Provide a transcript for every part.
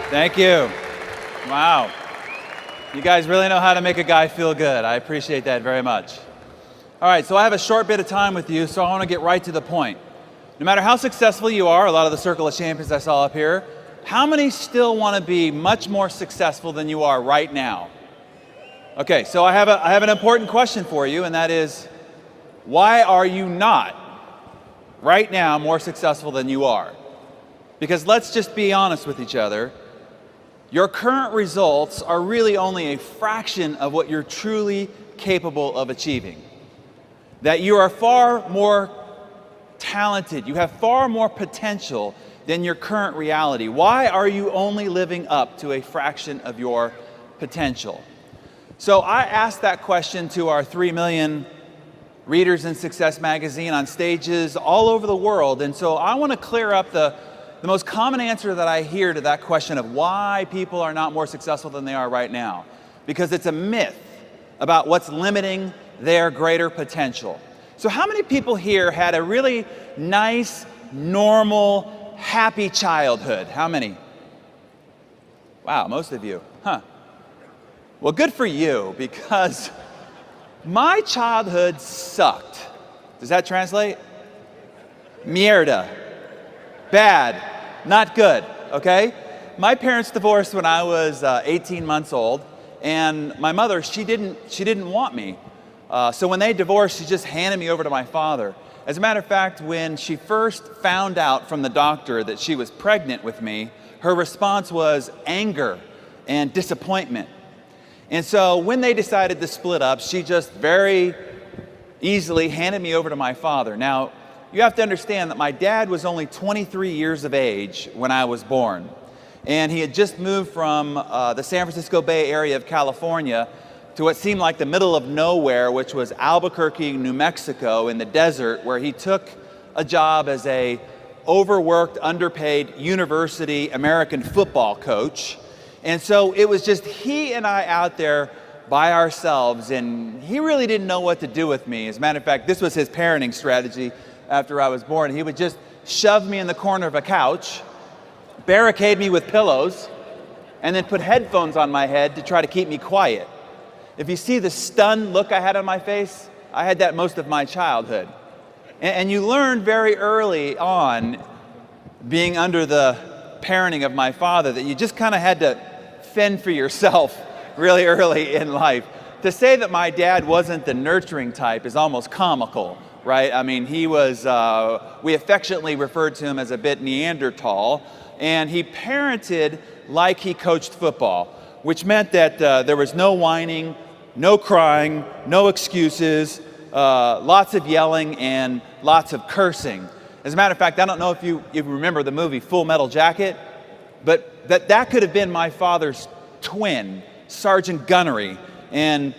Thank you. Wow. You guys really know how to make a guy feel good. I appreciate that very much. All right, so I have a short bit of time with you, so I want to get right to the point. No matter how successful you are, a lot of the Circle of Champions I saw up here, how many still want to be much more successful than you are right now? Okay, so I have an important question for you, and that is, why are you not right now more successful than you are? Because let's just be honest with each other. Your current results are really only a fraction of what you're truly capable of achieving. That you are far more talented, you have far more potential than your current reality. Why are you only living up to a fraction of your potential? So I asked that question to our 3 million readers in Success Magazine on stages all over the world, and so I want to clear up the most common answer that I hear to that question of why people are not more successful than they are right now. Because it's a myth about what's limiting their greater potential. So how many people here had a really nice, normal, happy childhood? How many? Wow, most of you. Huh. Well, good for you, because my childhood sucked. Does that translate? Mierda. Bad. Not good, okay? My parents divorced when I was 18 months old, and my mother, she didn't want me. So when they divorced, she just handed me over to my father. As a matter of fact, when she first found out from the doctor that she was pregnant with me, her response was anger and disappointment. And so when they decided to split up, she just very easily handed me over to my father. Now, you have to understand that my dad was only 23 years of age when I was born. And he had just moved from the San Francisco Bay Area of California to what seemed like the middle of nowhere, which was Albuquerque, New Mexico, in the desert, where he took a job as a overworked, underpaid university American football coach. And so it was just he and I out there by ourselves, and he really didn't know what to do with me. As a matter of fact, this was his parenting strategy after I was born. He would just shove me in the corner of a couch, barricade me with pillows, and then put headphones on my head to try to keep me quiet. If you see the stunned look I had on my face, I had that most of my childhood. And you learn very early on, being under the parenting of my father, that you just kind of had to fend for yourself really early in life. To say that my dad wasn't the nurturing type is almost comical, right? I mean, he was, we affectionately referred to him as a bit Neanderthal, and he parented like he coached football, which meant that there was no whining, no crying, no excuses, lots of yelling, and lots of cursing. As a matter of fact, I don't know if you remember the movie Full Metal Jacket, but that could have been my father's twin, Sergeant Gunnery. And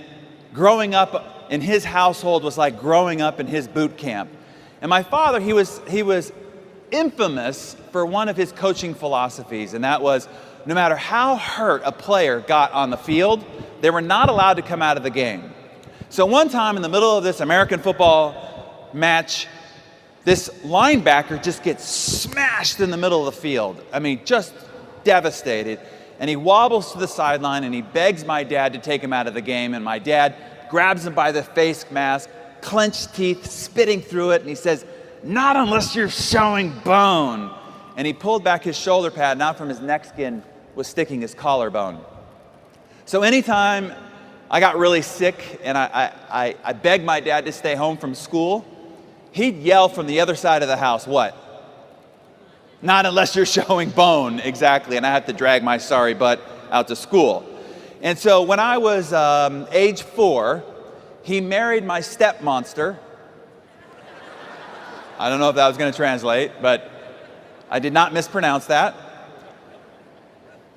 growing up in his household was like growing up in his boot camp. And my father, he was infamous for one of his coaching philosophies, and that was no matter how hurt a player got on the field, they were not allowed to come out of the game. So one time in the middle of this American football match, this linebacker just gets smashed in the middle of the field. I mean, just devastated. And he wobbles to the sideline and he begs my dad to take him out of the game. And my dad grabs him by the face mask, clenched teeth, spitting through it. And he says, "Not unless you're showing bone." And he pulled back his shoulder pad, and out from his neck skin was sticking his collarbone. So anytime I got really sick and I begged my dad to stay home from school, he'd yell from the other side of the house, what? "Not unless you're showing bone." Exactly, and I had to drag my sorry butt out to school. And so when I was age 4, he married my stepmonster. I don't know if that was going to translate, but I did not mispronounce that.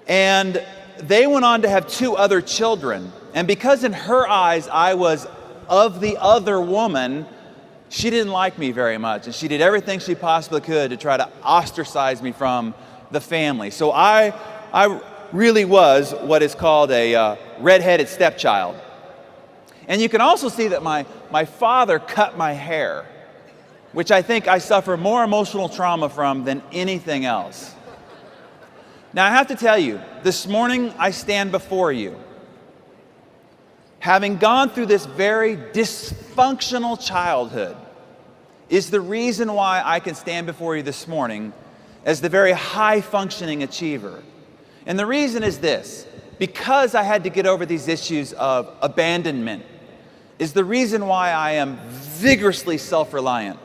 And they went on to have 2 other children. And because in her eyes I was of the other woman, she didn't like me very much. And she did everything she possibly could to try to ostracize me from the family. So I really was what is called a redheaded stepchild. And you can also see that my father cut my hair, which I think I suffer more emotional trauma from than anything else. Now, I have to tell you, this morning I stand before you, having gone through this very dysfunctional childhood, is the reason why I can stand before you this morning as the very high-functioning achiever. And the reason is this: because I had to get over these issues of abandonment, is the reason why I am vigorously self-reliant.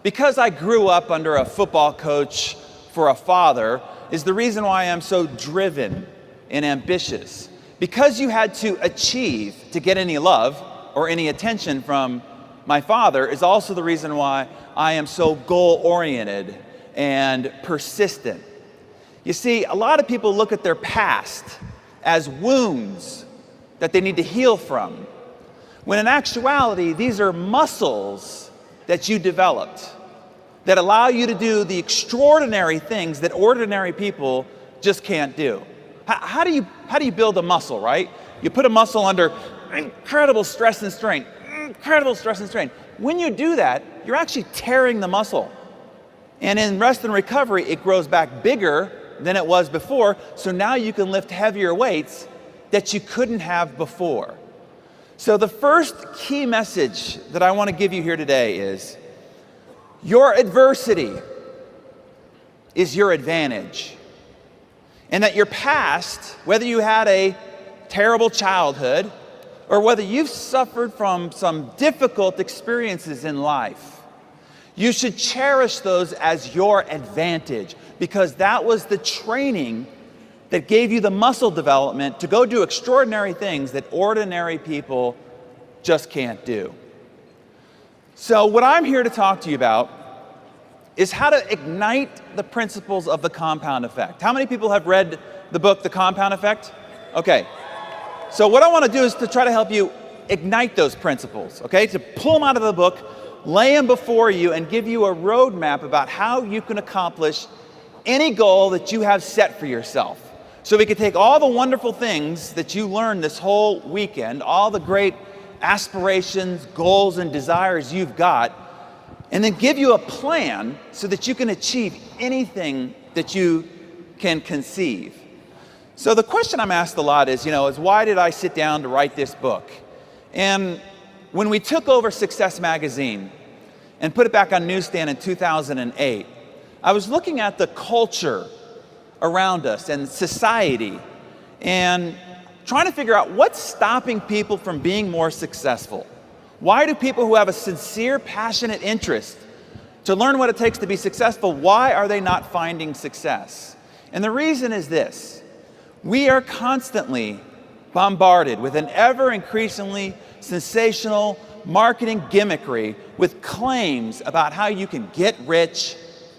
Because I grew up under a football coach for a father, is the reason why I am so driven and ambitious. Because you had to achieve to get any love or any attention from my father is also the reason why I am so goal-oriented and persistent. You see, a lot of people look at their past as wounds that they need to heal from, when in actuality, these are muscles that you developed that allow you to do the extraordinary things that ordinary people just can't do. How do you build a muscle, right? You put a muscle under incredible stress and strain, incredible stress and strain. When you do that, you're actually tearing the muscle. And in rest and recovery, it grows back bigger than it was before, so now you can lift heavier weights that you couldn't have before. So the first key message that I want to give you here today is, your adversity is your advantage. And that your past, whether you had a terrible childhood or whether you've suffered from some difficult experiences in life, you should cherish those as your advantage, because that was the training that gave you the muscle development to go do extraordinary things that ordinary people just can't do. So what I'm here to talk to you about is how to ignite the principles of the compound effect. How many people have read the book, The Compound Effect? Okay. So what I want to do is to try to help you ignite those principles, okay? To pull them out of the book, lay them before you, and give you a roadmap about how you can accomplish any goal that you have set for yourself. So we can take all the wonderful things that you learned this whole weekend, all the great aspirations, goals, and desires you've got, and then give you a plan so that you can achieve anything that you can conceive. So the question I'm asked a lot is why did I sit down to write this book? And when we took over Success Magazine and put it back on newsstand in 2008, I was looking at the culture around us and society and trying to figure out what's stopping people from being more successful. Why do people who have a sincere, passionate interest to learn what it takes to be successful, why are they not finding success? And the reason is this: we are constantly bombarded with an ever increasingly sensational marketing gimmickry with claims about how you can get rich,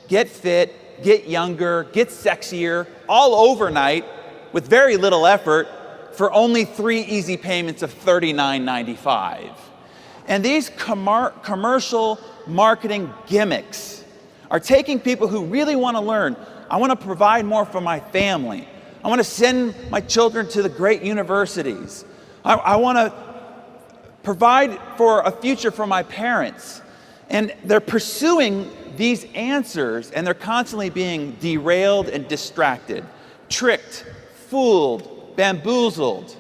get fit, get younger, get sexier, all overnight with very little effort for only 3 easy payments of $39.95. And these commercial marketing gimmicks are taking people who really want to learn. I want to provide more for my family. I want to send my children to the great universities. I want to provide for a future for my parents. And they're pursuing these answers, and they're constantly being derailed and distracted, tricked, fooled, bamboozled.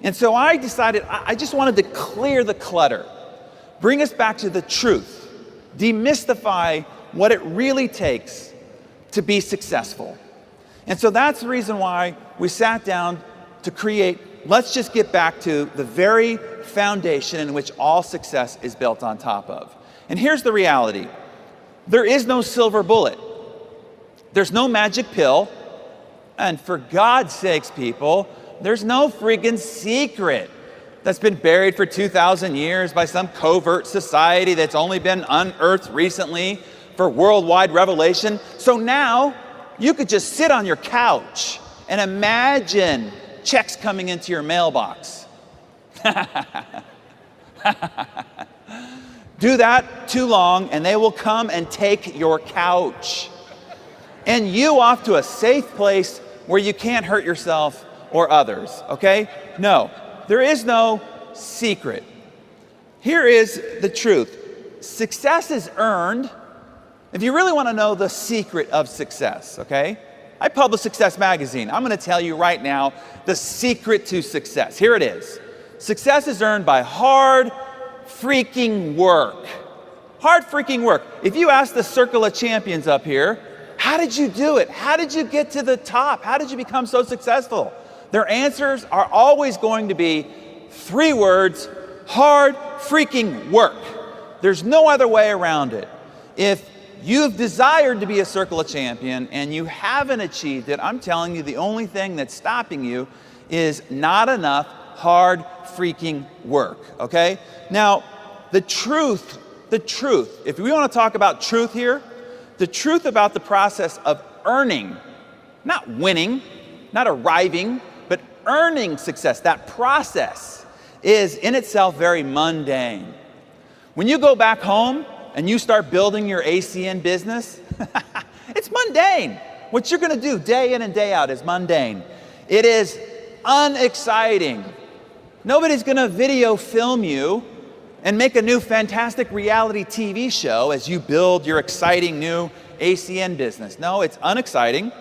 And so I decided I just wanted to clear the clutter, bring us back to the truth, demystify what it really takes to be successful. And so that's the reason why we sat down to create, let's just get back to the very foundation in which all success is built on top of. And here's the reality. There is no silver bullet. There's no magic pill. And for God's sakes, people, there's no freaking secret that's been buried for 2,000 years by some covert society that's only been unearthed recently for worldwide revelation. So now you could just sit on your couch and imagine checks coming into your mailbox. Do that too long and they will come and take your couch and you off to a safe place where you can't hurt yourself or others, okay? No, there is no secret. Here is the truth. Success is earned. If you really want to know the secret of success, okay? I publish Success Magazine. I'm going to tell you right now the secret to success. Here it is. Success is earned by hard freaking work. Hard freaking work. If you ask the Circle of Champions up here, how did you do it? How did you get to the top? How did you become so successful? Their answers are always going to be 3 words: hard freaking work. There's no other way around it. If you've desired to be a Circle of Champion and you haven't achieved it, I'm telling you the only thing that's stopping you is not enough hard freaking work, okay? Now, the truth, if we want to talk about truth here, the truth about the process of earning, not winning, not arriving, but earning success, that process is in itself very mundane. When you go back home and you start building your ACN business, it's mundane. What you're going to do day in and day out is mundane. It is unexciting. Nobody's going to video film you and make a new fantastic reality TV show as you build your exciting new ACN business. No, it's unexciting.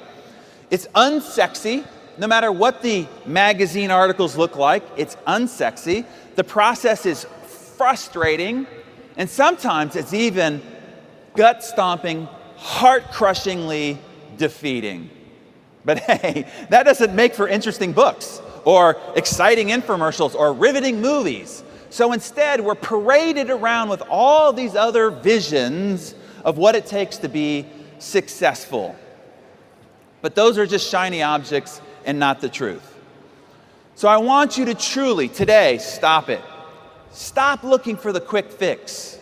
It's unsexy. No matter what the magazine articles look like, it's unsexy. The process is frustrating, and sometimes it's even gut-stomping, heart-crushingly defeating. But hey, that doesn't make for interesting books or exciting infomercials or riveting movies. So instead, we're paraded around with all these other visions of what it takes to be successful. But those are just shiny objects and not the truth. So I want you to truly, today, stop it. Stop looking for the quick fix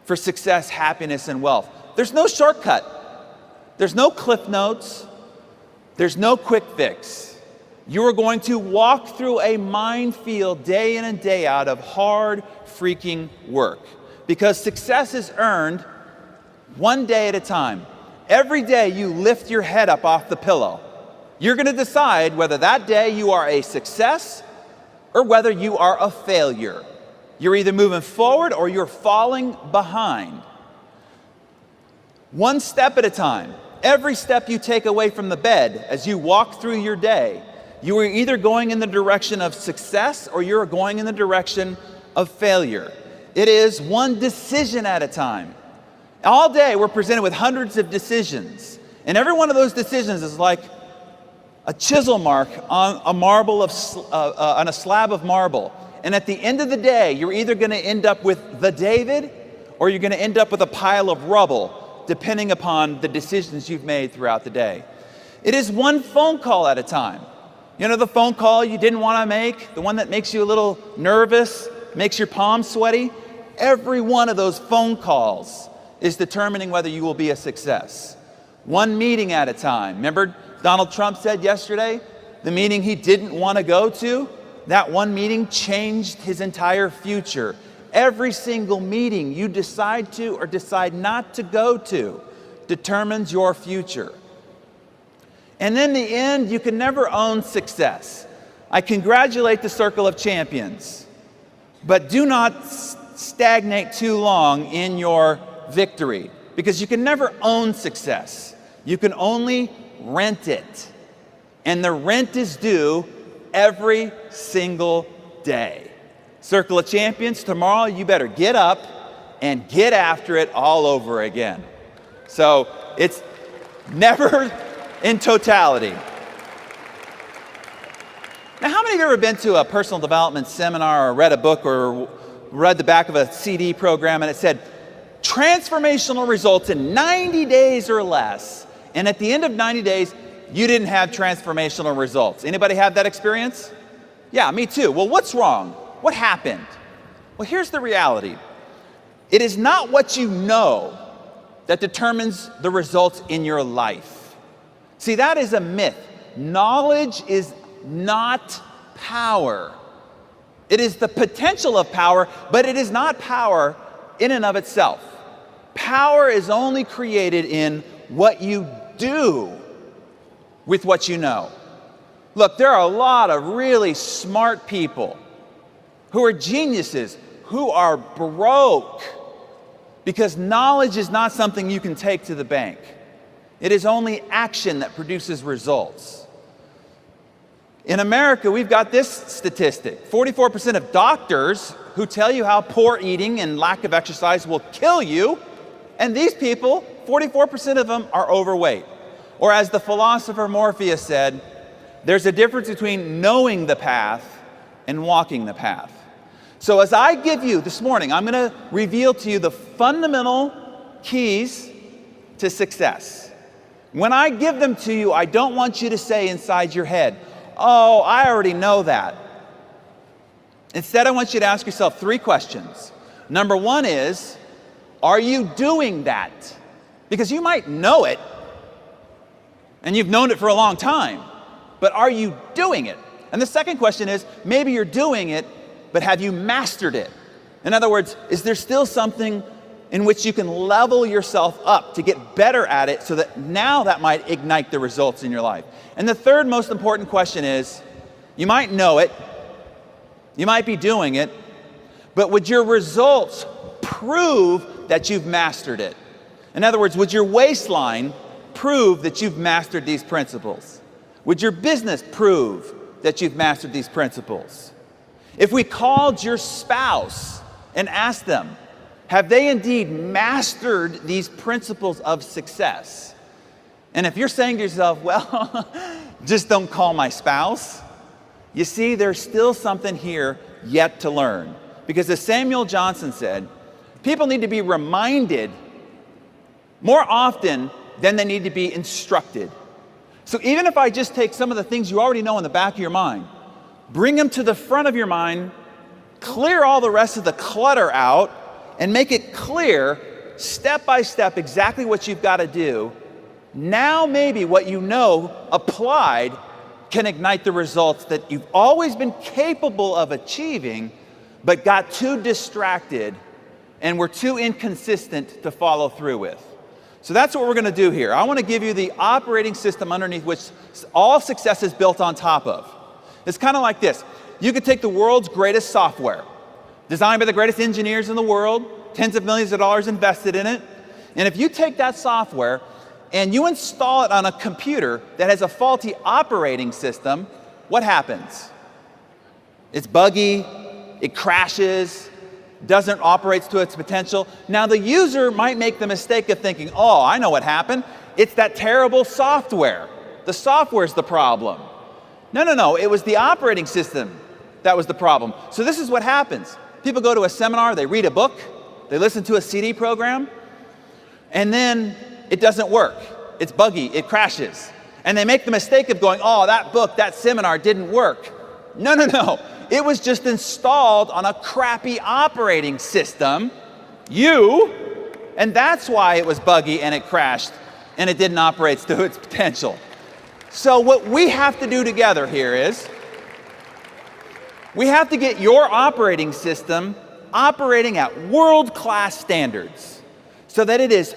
for success, happiness, and wealth. There's no shortcut. There's no cliff notes. There's no quick fix. You are going to walk through a minefield day in and day out of hard freaking work, because success is earned one day at a time. Every day you lift your head up off the pillow, you're going to decide whether that day you are a success or whether you are a failure. You're either moving forward or you're falling behind. One step at a time. Every step you take away from the bed as you walk through your day, you are either going in the direction of success or you're going in the direction of failure. It is one decision at a time. All day we're presented with hundreds of decisions, and every one of those decisions is like a chisel mark on a marble on a slab of marble. And at the end of the day, you're either going to end up with the David or you're going to end up with a pile of rubble, depending upon the decisions you've made throughout the day. It is one phone call at a time. You know, the phone call you didn't want to make, the one that makes you a little nervous, makes your palms sweaty. Every one of those phone calls is determining whether you will be a success. One meeting at a time. Remember, Donald Trump said yesterday, the meeting he didn't want to go to, that one meeting changed his entire future. Every single meeting you decide to or decide not to go to determines your future. And in the end, you can never own success. I congratulate the Circle of Champions, but do not stagnate too long in your victory, because you can never own success. You can only rent it. And the rent is due every single day. Circle of Champions, tomorrow you better get up and get after it all over again. So it's never in totality. Now, how many of you have ever been to a personal development seminar or read a book or read the back of a CD program and it said, transformational results in 90 days or less, and at the end of 90 days, you didn't have transformational results? Anybody have that experience? Yeah, me too. Well, what's wrong? What happened? Well, here's the reality. It is not what you know that determines the results in your life. See, that is a myth. Knowledge is not power. It is the potential of power, but it is not power in and of itself. Power is only created in what you do with what you know. Look, there are a lot of really smart people who are geniuses, who are broke because knowledge is not something you can take to the bank. It is only action that produces results. In America, we've got this statistic. 44% of doctors who tell you how poor eating and lack of exercise will kill you, and these people, 44% of them are overweight. Or as the philosopher Morpheus said, there's a difference between knowing the path and walking the path. So as I give you this morning, I'm going to reveal to you the fundamental keys to success. When I give them to you, I don't want you to say inside your head, oh, I already know that. Instead, I want you to ask yourself 3 questions. Number 1 is, are you doing that? Because you might know it, and you've known it for a long time, but are you doing it? And the second question is, maybe you're doing it, but have you mastered it? In other words, is there still something in which you can level yourself up to get better at it so that now that might ignite the results in your life? And the third most important question is, you might know it, you might be doing it, but would your results prove that you've mastered it? In other words, would your waistline prove that you've mastered these principles? Would your business prove that you've mastered these principles? If we called your spouse and asked them, have they indeed mastered these principles of success? And if you're saying to yourself, well, just don't call my spouse, you see, there's still something here yet to learn. Because as Samuel Johnson said, people need to be reminded more often than they need to be instructed. So even if I just take some of the things you already know in the back of your mind, bring them to the front of your mind, clear all the rest of the clutter out, and make it clear, step by step, exactly what you've got to do, now maybe what you know applied can ignite the results that you've always been capable of achieving, but got too distracted and were too inconsistent to follow through with. So that's what we're going to do here. I want to give you the operating system underneath which all success is built on top of. It's kind of like this. You could take the world's greatest software, designed by the greatest engineers in the world, tens of millions of dollars invested in it, and if you take that software and you install it on a computer that has a faulty operating system, what happens? It's buggy, it crashes, doesn't operate to its potential. Now the user might make the mistake of thinking, oh, I know what happened. It's that terrible software. The software's the problem. No, it was the operating system that was the problem. So this is what happens. People go to a seminar, they read a book, they listen to a CD program, and then it doesn't work. It's buggy, it crashes. And they make the mistake of going, oh, that book, that seminar didn't work. No. It was just installed on a crappy operating system, and that's why it was buggy and it crashed and it didn't operate to its potential. So what we have to do together here is, we have to get your operating system operating at world-class standards so that it is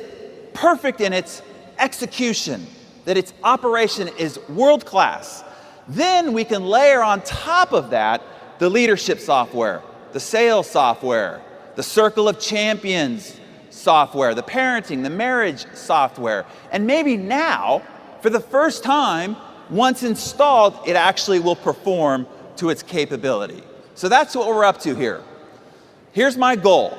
perfect in its execution, that its operation is world-class. Then we can layer on top of that the leadership software, the sales software, the Circle of Champions software, the parenting, the marriage software. And maybe now, for the first time, once installed, it actually will perform to its capability. So that's what we're up to here. Here's my goal.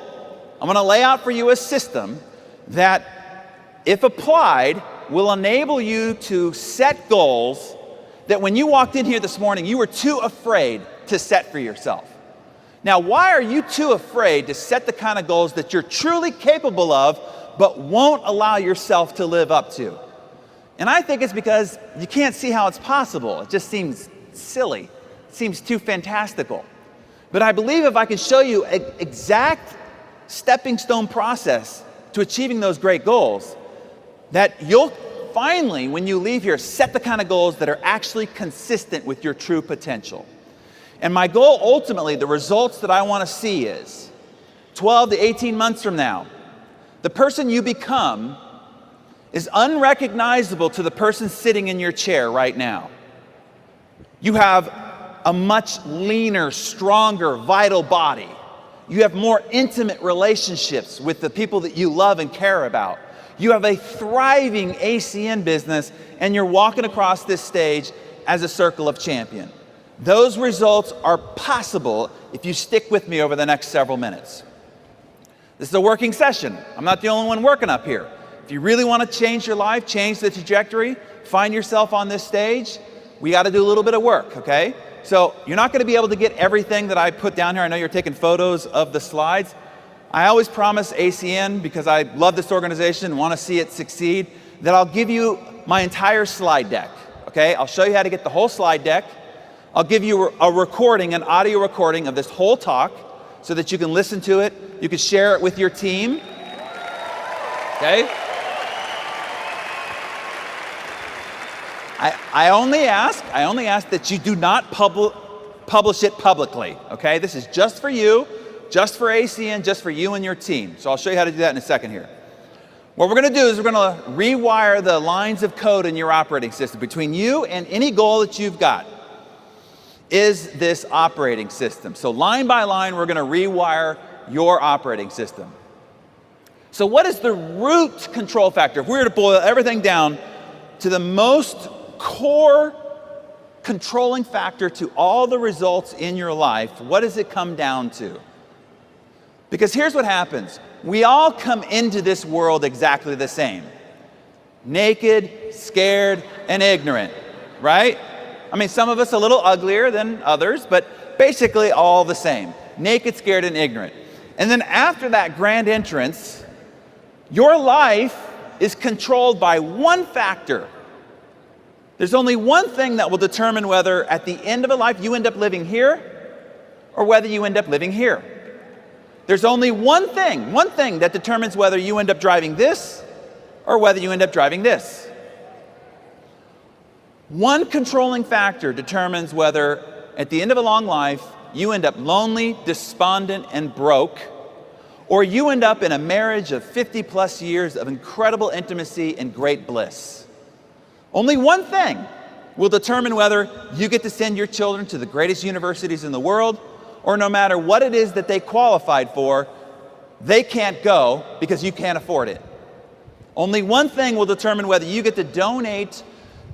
I'm going to lay out for you a system that, if applied, will enable you to set goals that when you walked in here this morning, you were too afraid to set for yourself. Now, why are you too afraid to set the kind of goals that you're truly capable of, but won't allow yourself to live up to? And I think it's because you can't see how it's possible. It just seems silly. It seems too fantastical. But I believe if I can show you an exact stepping stone process to achieving those great goals, that you'll finally, when you leave here, set the kind of goals that are actually consistent with your true potential. And my goal, ultimately, the results that I want to see is 12 to 18 months from now, the person you become is unrecognizable to the person sitting in your chair right now. You have a much leaner, stronger, vital body. You have more intimate relationships with the people that you love and care about. You have a thriving ACN business, and you're walking across this stage as a circle of champion. Those results are possible if you stick with me over the next several minutes. This is a working session. I'm not the only one working up here. If you really want to change your life, change the trajectory, find yourself on this stage, we got to do a little bit of work, okay? So you're not going to be able to get everything that I put down here. I know you're taking photos of the slides. I always promise ACN, because I love this organization and want to see it succeed, that I'll give you my entire slide deck, okay? I'll show you how to get the whole slide deck. I'll give you a recording, an audio recording of this whole talk so that you can listen to it. You can share it with your team, okay? I only ask that you do not publish it publicly, okay? This is just for you, just for ACN, just for you and your team. So I'll show you how to do that in a second here. What we're going to do is we're going to rewire the lines of code in your operating system. Between you and any goal that you've got is this operating system. So line by line, we're going to rewire your operating system. So what is the root control factor? If we were to boil everything down to the most core controlling factor to all the results in your life, what does it come down to? Because here's what happens. We all come into this world exactly the same. Naked, scared, and ignorant, right? I mean, some of us a little uglier than others, but basically all the same. Naked, scared, and ignorant. And then after that grand entrance, your life is controlled by one factor. There's only one thing that will determine whether at the end of a life you end up living here or whether you end up living here. There's only one thing that determines whether you end up driving this or whether you end up driving this. One controlling factor determines whether at the end of a long life you end up lonely, despondent, and broke, or you end up in a marriage of 50 plus years of incredible intimacy and great bliss. Only one thing will determine whether you get to send your children to the greatest universities in the world, or no matter what it is that they qualified for, they can't go because you can't afford it. Only one thing will determine whether you get to donate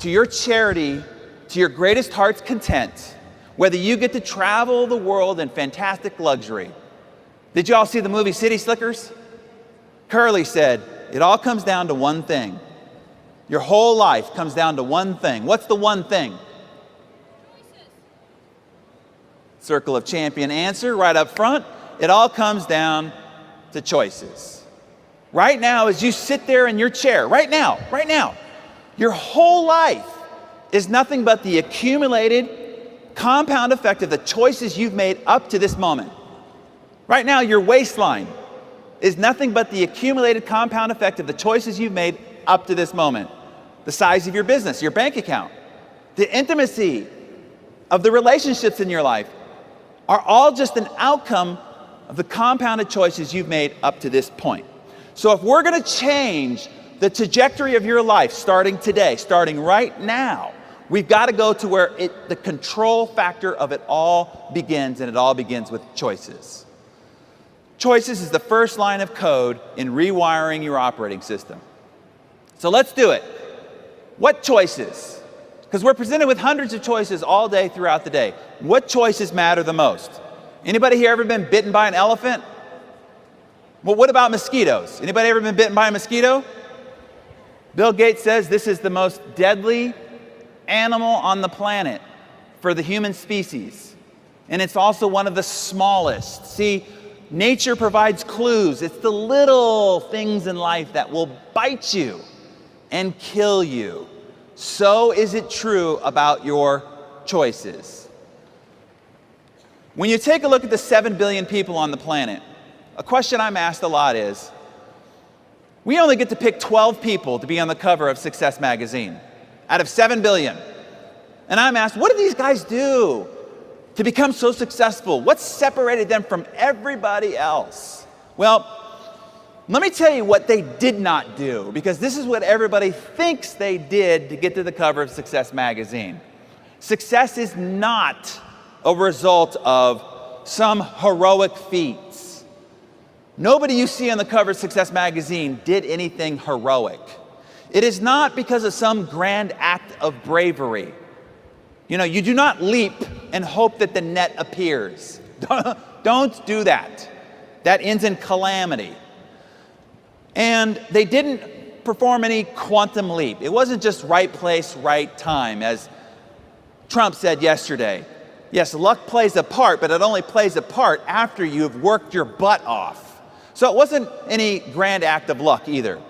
to your charity to your greatest heart's content, whether you get to travel the world in fantastic luxury. Did you all see the movie City Slickers? Curly said, it all comes down to one thing. Your whole life comes down to one thing. What's the one thing? Circle of champion answer right up front. It all comes down to choices. Right now, as you sit there in your chair, right now, your whole life is nothing but the accumulated compound effect of the choices you've made up to this moment. Right now, your waistline is nothing but the accumulated compound effect of the choices you've made up to this moment. The size of your business, your bank account, the intimacy of the relationships in your life are all just an outcome of the compounded choices you've made up to this point. So if we're going to change the trajectory of your life starting today, starting right now, we've got to go to where the control factor of it all begins, and it all begins with choices. Choices is the first line of code in rewiring your operating system. So let's do it. What choices? Because we're presented with hundreds of choices all day throughout the day. What choices matter the most? Anybody here ever been bitten by an elephant? Well, what about mosquitoes? Anybody ever been bitten by a mosquito? Bill Gates says this is the most deadly animal on the planet for the human species. And it's also one of the smallest. See, nature provides clues. It's the little things in life that will bite you and kill you. So is it true about your choices. When you take a look at the 7 billion people on the planet, a question I'm asked a lot is, we only get to pick 12 people to be on the cover of Success magazine out of 7 billion. And I'm asked, what do these guys do to become so successful? What separated them from everybody else? Well, let me tell you what they did not do, because this is what everybody thinks they did to get to the cover of Success magazine. Success is not a result of some heroic feats. Nobody you see on the cover of Success Magazine did anything heroic. It is not because of some grand act of bravery. You do not leap and hope that the net appears. Don't do that. That ends in calamity. And they didn't perform any quantum leap. It wasn't just right place, right time, as Trump said yesterday. Yes, luck plays a part, but it only plays a part after you've worked your butt off. So it wasn't any grand act of luck either.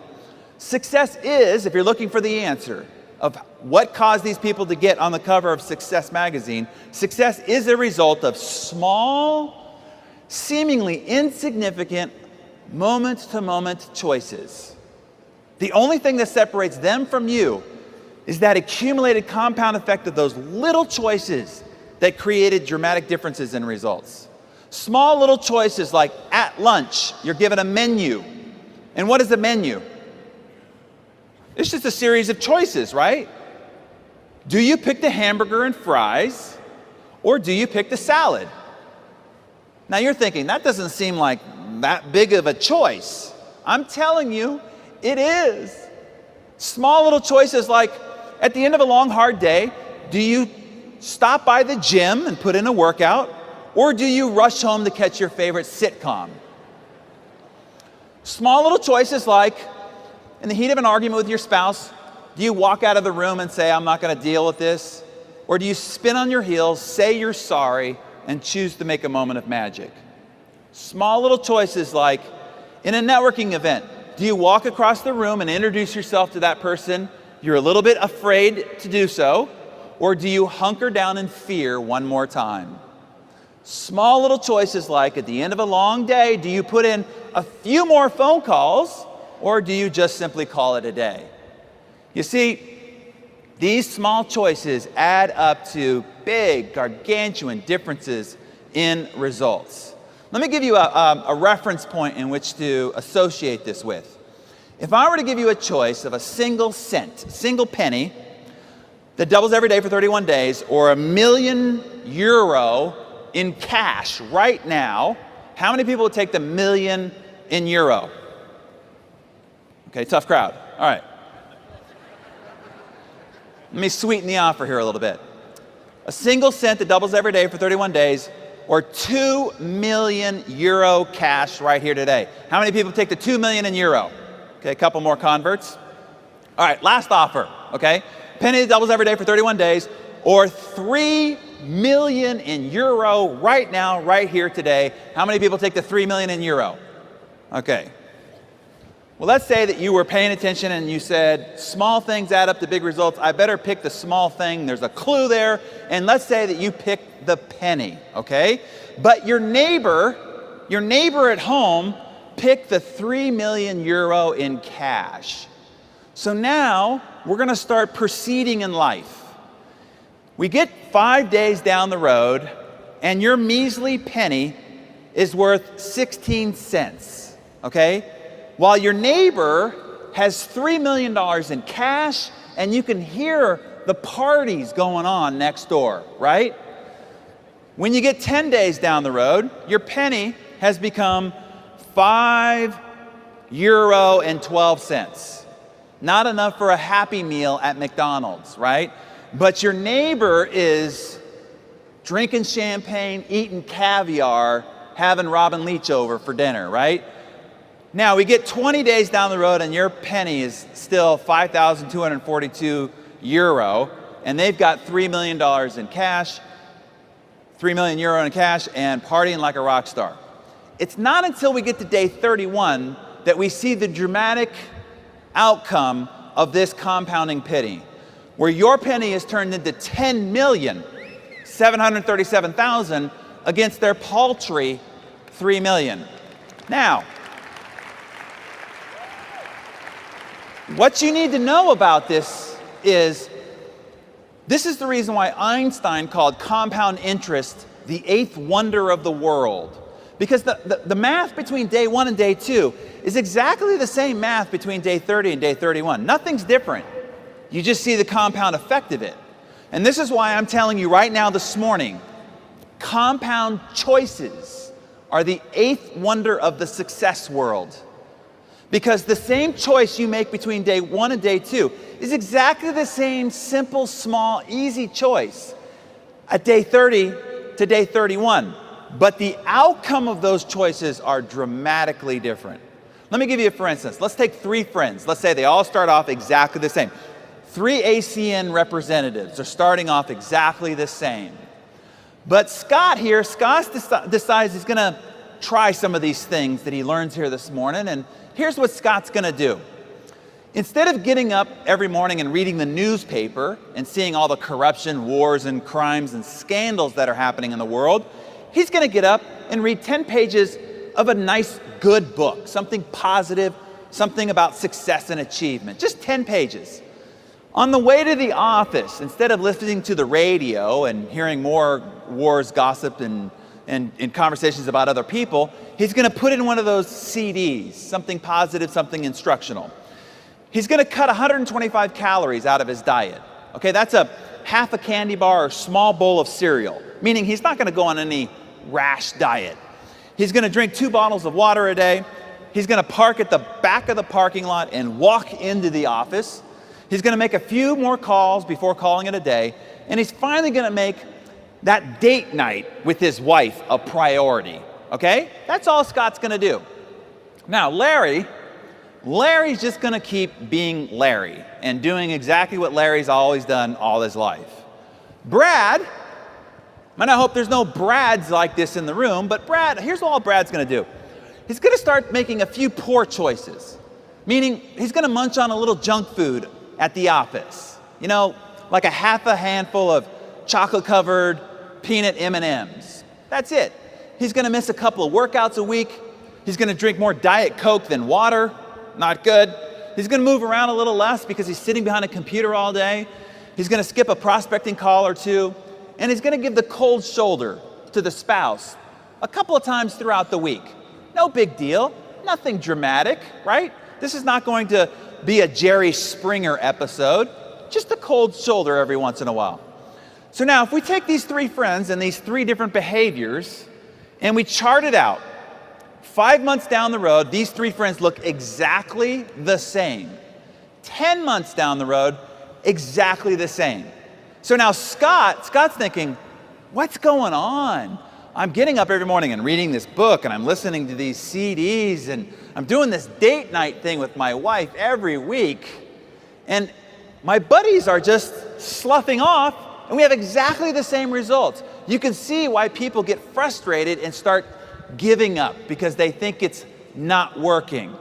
Success is, if you're looking for the answer of what caused these people to get on the cover of Success Magazine, success is a result of small, seemingly insignificant, moment-to-moment choices. The only thing that separates them from you is that accumulated compound effect of those little choices that created dramatic differences in results. Small little choices like at lunch, you're given a menu. And what is a menu? It's just a series of choices, right? Do you pick the hamburger and fries, or do you pick the salad? Now you're thinking, that doesn't seem like that big of a choice. I'm telling you, it is. Small little choices like, at the end of a long, hard day, do you stop by the gym and put in a workout, or do you rush home to catch your favorite sitcom? Small little choices like, in the heat of an argument with your spouse, do you walk out of the room and say, I'm not going to deal with this? Or do you spin on your heels, say you're sorry, and choose to make a moment of magic? Small little choices like, in a networking event, do you walk across the room and introduce yourself to that person? You're a little bit afraid to do so. Or do you hunker down in fear one more time? Small little choices like, at the end of a long day, do you put in a few more phone calls, or do you just simply call it a day? You see, these small choices add up to big, gargantuan differences in results. Let me give you a reference point in which to associate this with. If I were to give you a choice of a single cent, a single penny, that doubles every day for 31 days, or €1,000,000 in cash right now, how many people would take the million in euro? Okay, tough crowd. All right. Let me sweeten the offer here a little bit. A single cent that doubles every day for 31 days, or €2 million cash right here today. How many people take the 2 million in euro? Okay, a couple more converts. All right, last offer, okay? Penny that doubles every day for 31 days, or 3 million in euro right now, right here today. How many people take the 3 million in euro? Okay. Well, let's say that you were paying attention and you said, small things add up to big results. I better pick the small thing. There's a clue there. And let's say that you pick the penny, okay? But your neighbor at home picked the 3 million euro in cash. So now we're going to start proceeding in life. We get 5 days down the road, and your measly penny is worth 16 cents, okay? While your neighbor has $3 million in cash, and you can hear the parties going on next door, right? When you get 10 days down the road, your penny has become €5.12. Not enough for a Happy Meal at McDonald's, right? But your neighbor is drinking champagne, eating caviar, having Robin Leach over for dinner, right? Now, we get 20 days down the road and your penny is still €5,242, and they've got $3 million in cash, €3 million in cash, and partying like a rock star. It's not until we get to day 31 that we see the dramatic outcome of this compounding penny, where your penny is turned into 10,737,000 against their paltry 3 million. Now, what you need to know about this is the reason why Einstein called compound interest the eighth wonder of the world. Because the math between day 1 and day 2 is exactly the same math between day 30 and day 31. Nothing's different. You just see the compound effect of it. And this is why I'm telling you right now this morning, compound choices are the eighth wonder of the success world. Because the same choice you make between day 1 and day 2 is exactly the same simple, small, easy choice at day 30 to day 31. But the outcome of those choices are dramatically different. Let me give you a for instance. Let's take 3 friends. Let's say they all start off exactly the same. 3 ACN representatives are starting off exactly the same. But Scott decides he's going to try some of these things that he learns here this morning. And here's what Scott's going to do. Instead of getting up every morning and reading the newspaper and seeing all the corruption, wars, and crimes and scandals that are happening in the world, he's going to get up and read 10 pages of a nice, good book, something positive, something about success and achievement, just 10 pages. On the way to the office, instead of listening to the radio and hearing more wars, gossip, and conversations about other people, he's going to put in one of those CDs, something positive, something instructional. He's going to cut 125 calories out of his diet. Okay, that's a half a candy bar or small bowl of cereal, meaning he's not going to go on any rash diet. He's going to drink 2 bottles of water a day. He's going to park at the back of the parking lot and walk into the office. He's going to make a few more calls before calling it a day. And he's finally going to make that date night with his wife a priority. Okay? That's all Scott's going to do. Now, Larry's just going to keep being Larry and doing exactly what Larry's always done all his life. Brad, and I hope there's no Brads like this in the room, but Brad, here's all Brad's going to do. He's going to start making a few poor choices, meaning he's going to munch on a little junk food at the office. You know, like a half a handful of chocolate-covered peanut M&Ms. That's it. He's going to miss a couple of workouts a week. He's going to drink more Diet Coke than water. Not good. He's going to move around a little less because he's sitting behind a computer all day. He's going to skip a prospecting call or 2. And he's going to give the cold shoulder to the spouse a couple of times throughout the week. No big deal. Nothing dramatic, right? This is not going to be a Jerry Springer episode. Just a cold shoulder every once in a while. So now, if we take these 3 friends and these 3 different behaviors and we chart it out, 5 months down the road, these 3 friends look exactly the same. 10 months down the road, exactly the same. So now Scott's thinking, what's going on? I'm getting up every morning and reading this book, and I'm listening to these CDs, and I'm doing this date night thing with my wife every week, and my buddies are just sloughing off, and we have exactly the same results. You can see why people get frustrated and start giving up because they think it's not working.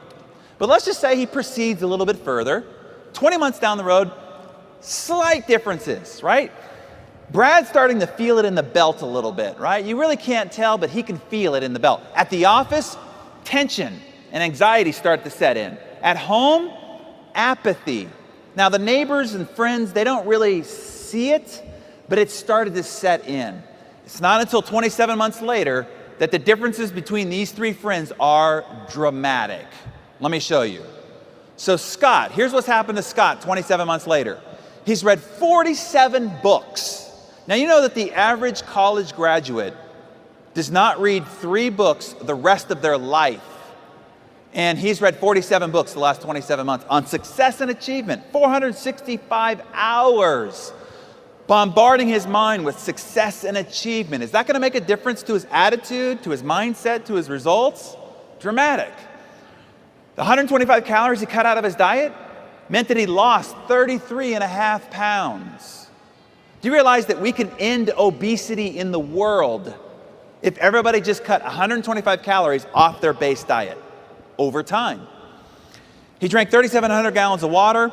But let's just say he proceeds a little bit further. 20 months down the road, slight differences, right? Brad's starting to feel it in the belt a little bit, right? You really can't tell, but he can feel it in the belt. At the office, tension and anxiety start to set in. At home, apathy. Now, the neighbors and friends, they don't really see it, but it started to set in. It's not until 27 months later that the differences between these 3 friends are dramatic. Let me show you. So Scott, here's what's happened to Scott 27 months later. He's read 47 books. Now, you know that the average college graduate does not read 3 books the rest of their life. And he's read 47 books the last 27 months on success and achievement, 465 hours, bombarding his mind with success and achievement. Is that going to make a difference to his attitude, to his mindset, to his results? Dramatic. The 125 calories he cut out of his diet meant that he lost 33.5 pounds. Do you realize that we can end obesity in the world if everybody just cut 125 calories off their base diet over time? He drank 3,700 gallons of water.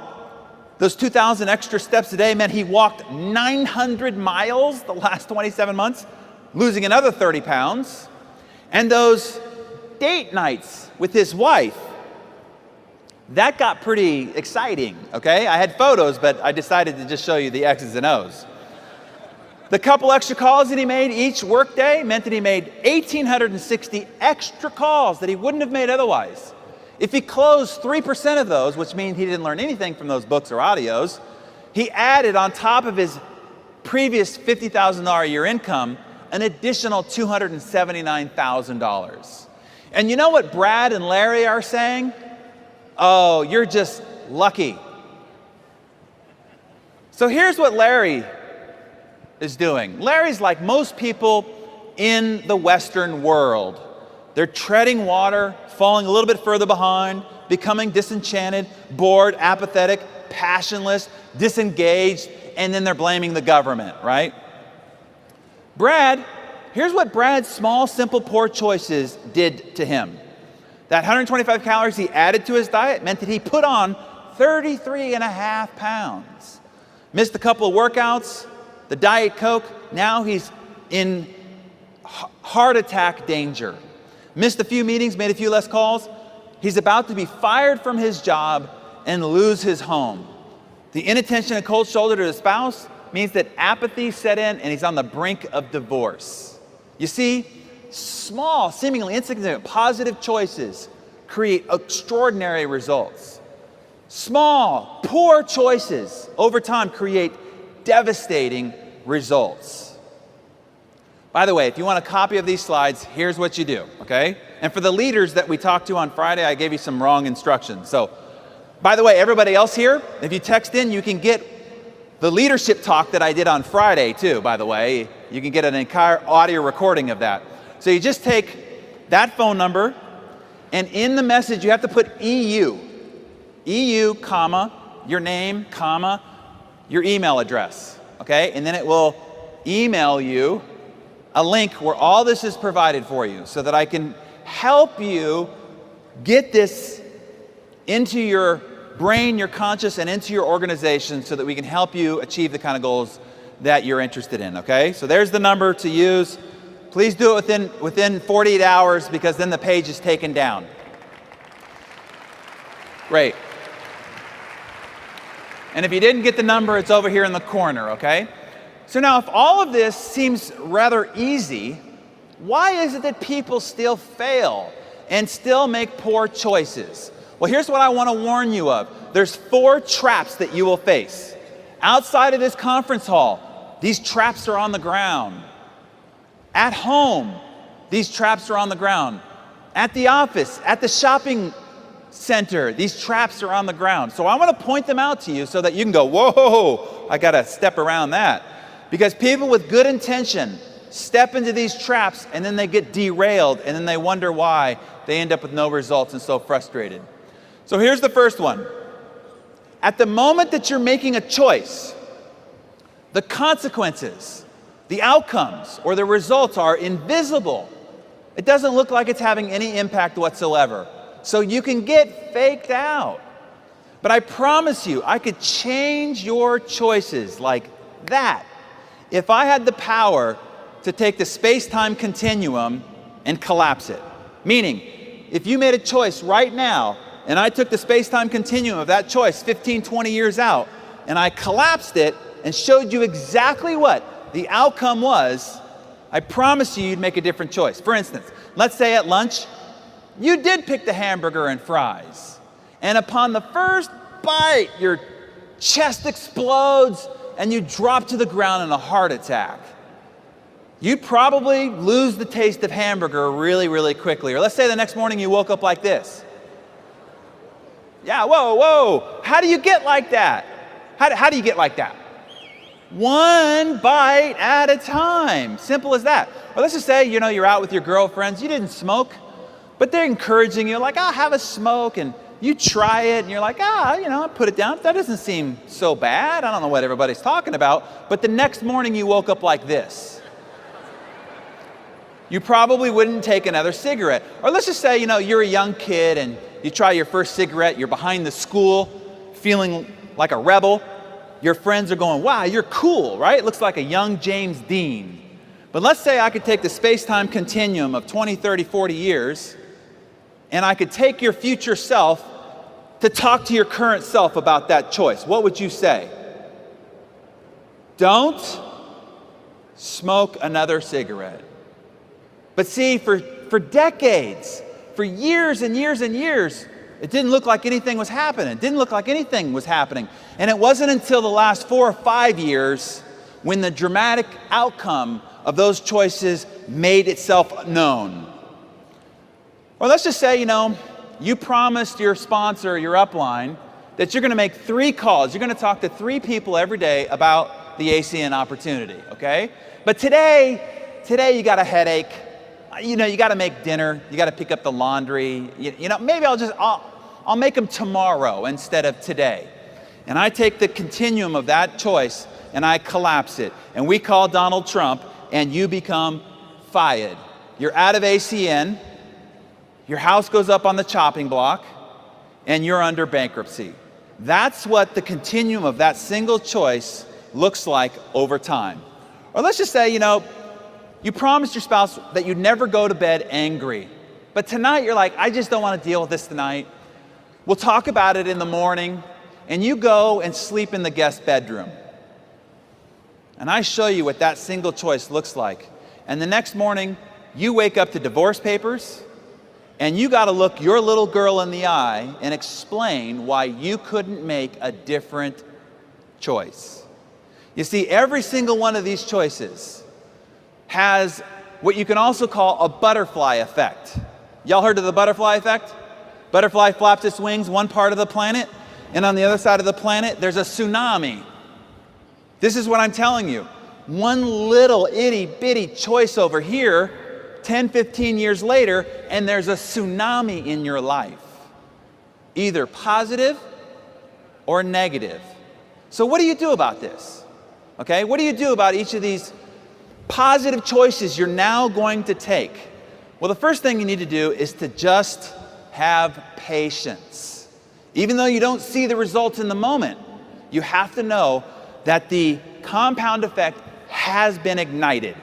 Those 2,000 extra steps a day meant he walked 900 miles the last 27 months, losing another 30 pounds. And those date nights with his wife, that got pretty exciting, okay? I had photos, but I decided to just show you the X's and O's. The couple extra calls that he made each workday meant that he made 1,860 extra calls that he wouldn't have made otherwise. If he closed 3% of those, which means he didn't learn anything from those books or audios, he added on top of his previous $50,000 a year income an additional $279,000. And you know what Brad and Larry are saying? Oh, you're just lucky. So here's what Larry is doing. Larry's like most people in the Western world. They're treading water, falling a little bit further behind, becoming disenchanted, bored, apathetic, passionless, disengaged, and then they're blaming the government, right? Here's what Brad's small, simple, poor choices did to him. That 125 calories he added to his diet meant that he put on 33.5 pounds. Missed a couple of workouts, the Diet Coke, now he's in heart attack danger. Missed a few meetings, made a few less calls. He's about to be fired from his job and lose his home. The inattention and cold shoulder to his spouse means that apathy set in and he's on the brink of divorce. You see, small, seemingly insignificant, positive choices create extraordinary results. Small, poor choices over time create devastating results. By the way, if you want a copy of these slides, here's what you do, okay? And for the leaders that we talked to on Friday, I gave you some wrong instructions. So, by the way, everybody else here, if you text in, you can get the leadership talk that I did on Friday too, by the way. You can get an entire audio recording of that. So you just take that phone number, and in the message you have to put EU, comma, your name, comma, your email address, okay? And then it will email you a link where all this is provided for you so that I can help you get this into your brain, your conscious, and into your organization so that we can help you achieve the kind of goals that you're interested in, okay? So there's the number to use. Please do it within 48 hours because then the page is taken down. Great. And if you didn't get the number, it's over here in the corner, okay? So now if all of this seems rather easy, why is it that people still fail and still make poor choices? Well, here's what I want to warn you of. There's 4 traps that you will face. Outside of this conference hall, these traps are on the ground. At home, these traps are on the ground. At the office, at the shopping center, these traps are on the ground. So I want to point them out to you so that you can go, whoa, I got to step around that. Because people with good intention step into these traps and then they get derailed and then they wonder why they end up with no results and so frustrated. So here's the first one. At the moment that you're making a choice, the consequences, the outcomes, or the results are invisible. It doesn't look like it's having any impact whatsoever. So you can get faked out. But I promise you, I could change your choices like that if I had the power to take the space-time continuum and collapse it. Meaning, if you made a choice right now, and I took the space-time continuum of that choice 15, 20 years out, and I collapsed it and showed you exactly what the outcome was, I promise you you'd make a different choice. For instance, let's say at lunch, you did pick the hamburger and fries. And upon the first bite, your chest explodes and you drop to the ground in a heart attack. You'd probably lose the taste of hamburger really, really quickly. Or let's say the next morning you woke up like this. Yeah, whoa. How do you get like that? How do you get like that? One bite at a time. Simple as that. Or let's just say, you're out with your girlfriends. You didn't smoke, but they're encouraging you, like, have a smoke. And you try it, and you're like, put it down. That doesn't seem so bad. I don't know what everybody's talking about. But the next morning you woke up like this. You probably wouldn't take another cigarette. Or let's just say, you're a young kid and you try your first cigarette. You're behind the school, feeling like a rebel. Your friends are going, wow, you're cool, right? It looks like a young James Dean. But let's say I could take the space-time continuum of 20, 30, 40 years, and I could take your future self to talk to your current self about that choice. What would you say? Don't smoke another cigarette. But see, for decades, for years and years and years, it didn't look like anything was happening. And it wasn't until the last 4 or 5 years when the dramatic outcome of those choices made itself known. Or let's just say, you promised your sponsor, your upline, that you're going to make 3 calls. You're going to talk to 3 people every day about the ACN opportunity, okay? But today you got a headache. You got to make dinner. You got to pick up the laundry. Maybe I'll make them tomorrow instead of today. And I take the continuum of that choice and I collapse it. And we call Donald Trump and you become fired. You're out of ACN. Your house goes up on the chopping block and you're under bankruptcy. That's what the continuum of that single choice looks like over time. Or let's just say, you promised your spouse that you'd never go to bed angry. But tonight you're like, I just don't want to deal with this tonight. We'll talk about it in the morning. And you go and sleep in the guest bedroom. And I show you what that single choice looks like. And the next morning, you wake up to divorce papers. And you got to look your little girl in the eye and explain why you couldn't make a different choice. You see, every single one of these choices has what you can also call a butterfly effect. Y'all heard of the butterfly effect? Butterfly flaps its wings one part of the planet, and on the other side of the planet, there's a tsunami. This is what I'm telling you. One little itty-bitty choice over here, 10, 15 years later, and there's a tsunami in your life, either positive or negative. So what do you do about this? Okay, what do you do about each of these positive choices you're now going to take? Well, the first thing you need to do is to just have patience. Even though you don't see the results in the moment, you have to know that the compound effect has been ignited.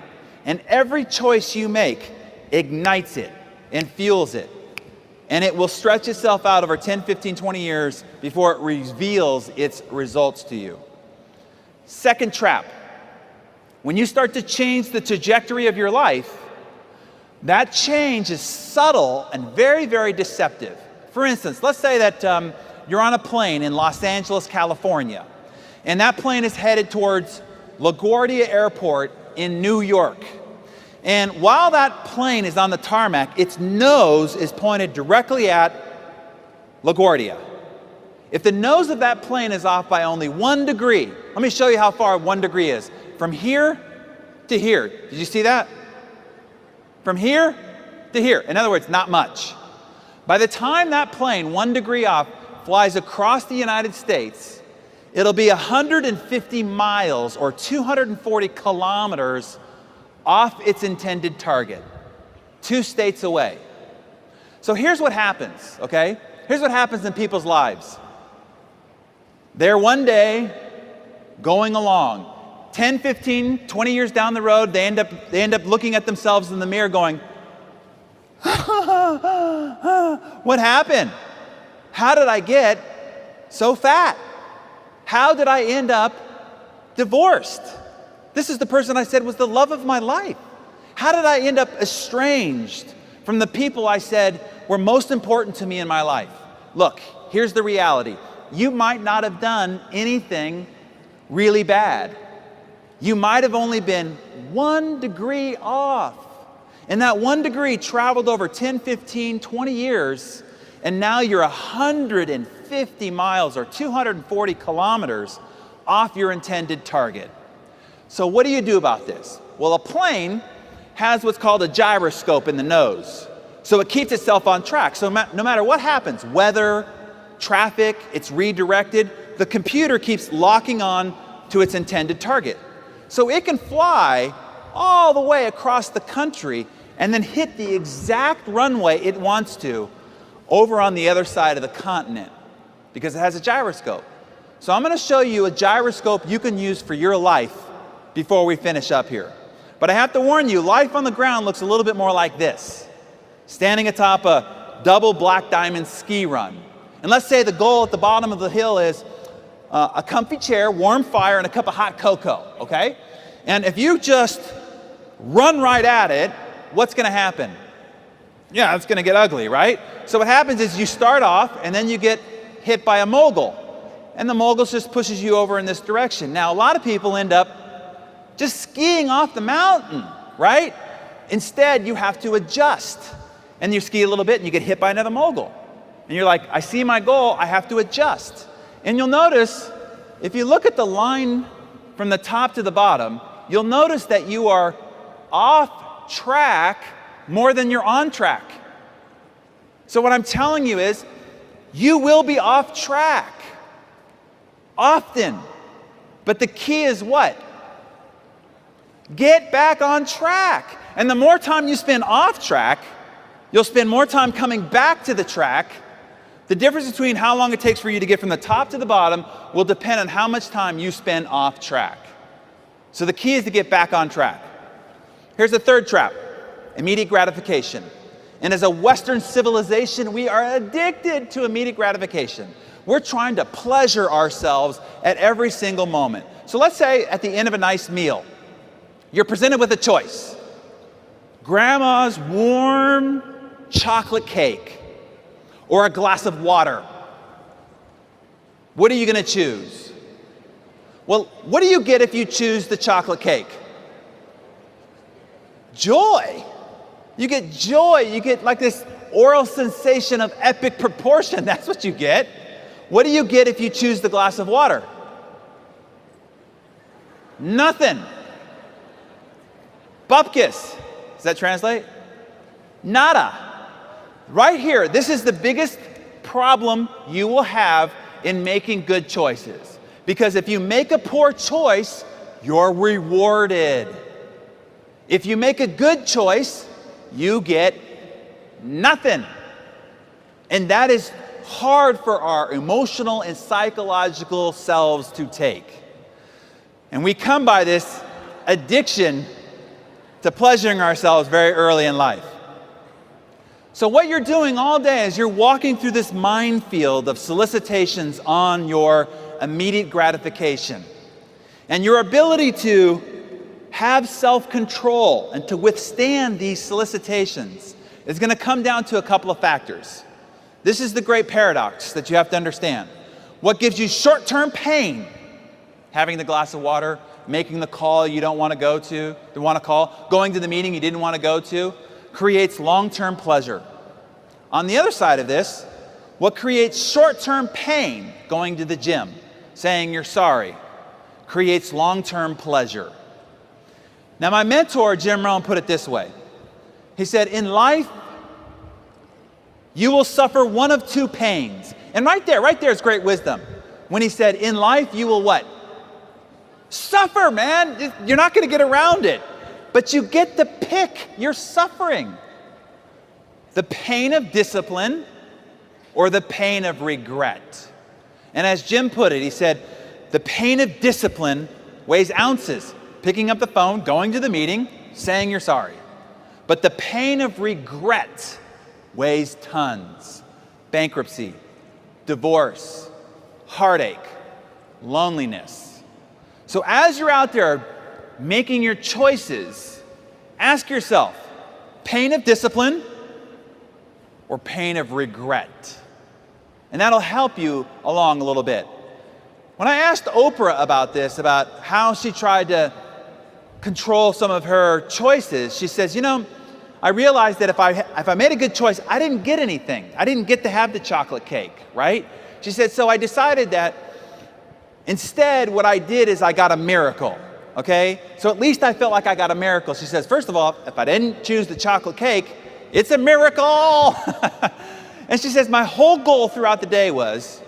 And every choice you make ignites it and fuels it. And it will stretch itself out over 10, 15, 20 years before it reveals its results to you. Second trap. When you start to change the trajectory of your life, that change is subtle and very, very deceptive. For instance, let's say that you're on a plane in Los Angeles, California, and that plane is headed towards LaGuardia Airport in New York. And while that plane is on the tarmac, its nose is pointed directly at LaGuardia. If the nose of that plane is off by only 1 degree, let me show you how far 1 degree is. From here to here. Did you see that? From here to here. In other words, not much. By the time that plane, 1 degree off, flies across the United States, it'll be 150 miles or 240 kilometers off its intended target, 2 states away. So here's what happens, okay? Here's what happens in people's lives. They're one day going along. 10, 15, 20 years down the road, they end up looking at themselves in the mirror going, what happened? How did I get so fat? How did I end up divorced? This is the person I said was the love of my life. How did I end up estranged from the people I said were most important to me in my life? Look, here's the reality. You might not have done anything really bad. You might have only been 1 degree off. And that 1 degree traveled over 10, 15, 20 years, and now you're 150 miles or 240 kilometers off your intended target. So what do you do about this? Well, a plane has what's called a gyroscope in the nose. So it keeps itself on track. So no matter what happens, weather, traffic, it's redirected, the computer keeps locking on to its intended target. So it can fly all the way across the country and then hit the exact runway it wants to over on the other side of the continent because it has a gyroscope. So I'm going to show you a gyroscope you can use for your life before we finish up here. But I have to warn you, life on the ground looks a little bit more like this. Standing atop a double black diamond ski run. And let's say the goal at the bottom of the hill is a comfy chair, warm fire, and a cup of hot cocoa, okay? And if you just run right at it, what's going to happen? Yeah, it's going to get ugly, right? So what happens is you start off, and then you get hit by a mogul. And the mogul just pushes you over in this direction. Now, a lot of people end up just skiing off the mountain, right? Instead, you have to adjust. And you ski a little bit and you get hit by another mogul. And you're like, I see my goal, I have to adjust. And you'll notice, if you look at the line from the top to the bottom, you'll notice that you are off track more than you're on track. So what I'm telling you is, you will be off track often. But the key is what? Get back on track. And the more time you spend off track, you'll spend more time coming back to the track. The difference between how long it takes for you to get from the top to the bottom will depend on how much time you spend off track. So the key is to get back on track. Here's the third trap: immediate gratification. And as a Western civilization, we are addicted to immediate gratification. We're trying to pleasure ourselves at every single moment. So let's say at the end of a nice meal, you're presented with a choice: grandma's warm chocolate cake or a glass of water. What are you going to choose? Well, what do you get if you choose the chocolate cake? Joy. You get joy. You get like this oral sensation of epic proportion. That's what you get. What do you get if you choose the glass of water? Nothing. Bupkis. Does that translate? Nada. Right here, this is the biggest problem you will have in making good choices. Because if you make a poor choice, you're rewarded. If you make a good choice, you get nothing. And that is hard for our emotional and psychological selves to take. And we come by this addiction to pleasuring ourselves very early in life. So what you're doing all day is you're walking through this minefield of solicitations on your immediate gratification. And your ability to have self-control and to withstand these solicitations is going to come down to a couple of factors. This is the great paradox that you have to understand. What gives you short-term pain? Having the glass of water, making the call you don't want to go to, going to the meeting you didn't want to go to, creates long-term pleasure. On the other side of this, what creates short-term pain, going to the gym, saying you're sorry, creates long-term pleasure. Now, my mentor, Jim Rohn, put it this way. He said, in life, you will suffer one of two pains. And right there is great wisdom. When he said, in life, you will what? Suffer, man. You're not going to get around it. But you get to pick your suffering. The pain of discipline or the pain of regret. And as Jim put it, he said, the pain of discipline weighs ounces. Picking up the phone, going to the meeting, saying you're sorry. But the pain of regret weighs tons. Bankruptcy, divorce, heartache, loneliness. So as you're out there making your choices, ask yourself, pain of discipline or pain of regret? And that'll help you along a little bit. When I asked Oprah about this, about how she tried to control some of her choices, she says, I realized that if I made a good choice, I didn't get anything. I didn't get to have the chocolate cake, right? She said, so I decided that instead what I did is I got a miracle, okay? So at least I felt like I got a miracle. She says, first of all, if I didn't choose the chocolate cake, it's a miracle. And she says, my whole goal throughout the day was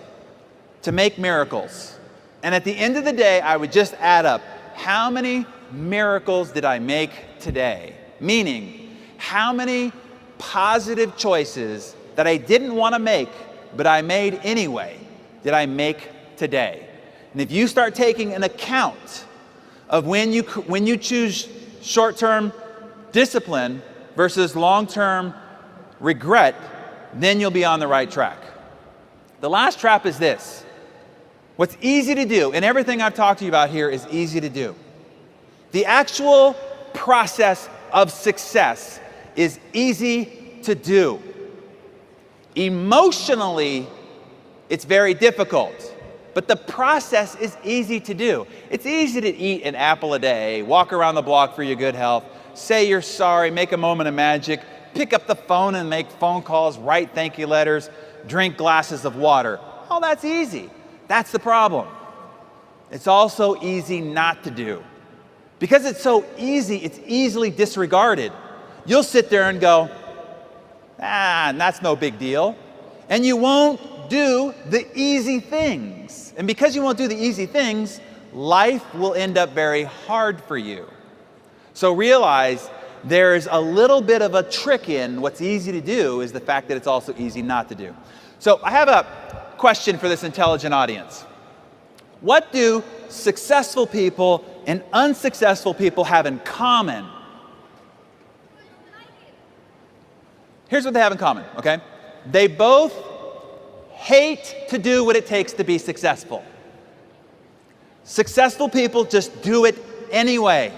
to make miracles. And at the end of the day, I would just add up, how many miracles did I make today? Meaning, how many positive choices that I didn't want to make, but I made anyway, did I make today? And if you start taking an account of when you choose short-term discipline versus long-term regret, then you'll be on the right track. The last trap is this. What's easy to do, and everything I've talked to you about here is easy to do. The actual process of success is easy to do. Emotionally, it's very difficult. but the process is easy to do. It's easy to eat an apple a day, walk around the block for your good health, say you're sorry, make a moment of magic, pick up the phone and make phone calls, write thank you letters, drink glasses of water. All that's easy. That's the problem. It's also easy not to do. Because it's so easy, it's easily disregarded. You'll sit there and go, that's no big deal. And you won't do the easy things. And because you won't do the easy things, life will end up very hard for you. So realize there's a little bit of a trick in what's easy to do is the fact that it's also easy not to do. So I have a question for this intelligent audience. What do successful people and unsuccessful people have in common? Here's what they have in common, okay? They both hate to do what it takes to be successful. Successful people just do it anyway.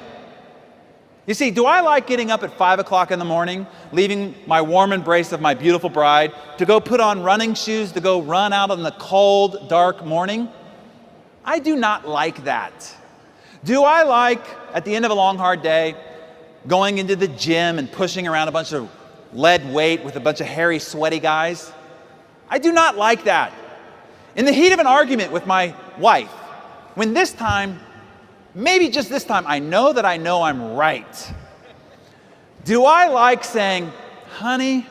You see, do I like getting up at 5 o'clock in the morning, leaving my warm embrace of my beautiful bride, to go put on running shoes, to go run out in the cold, dark morning? I do not like that. Do I like, at the end of a long, hard day, going into the gym and pushing around a bunch of lead weight with a bunch of hairy, sweaty guys? I do not like that. In the heat of an argument with my wife, when this time, maybe just this time, I know I'm right. Do I like saying, honey,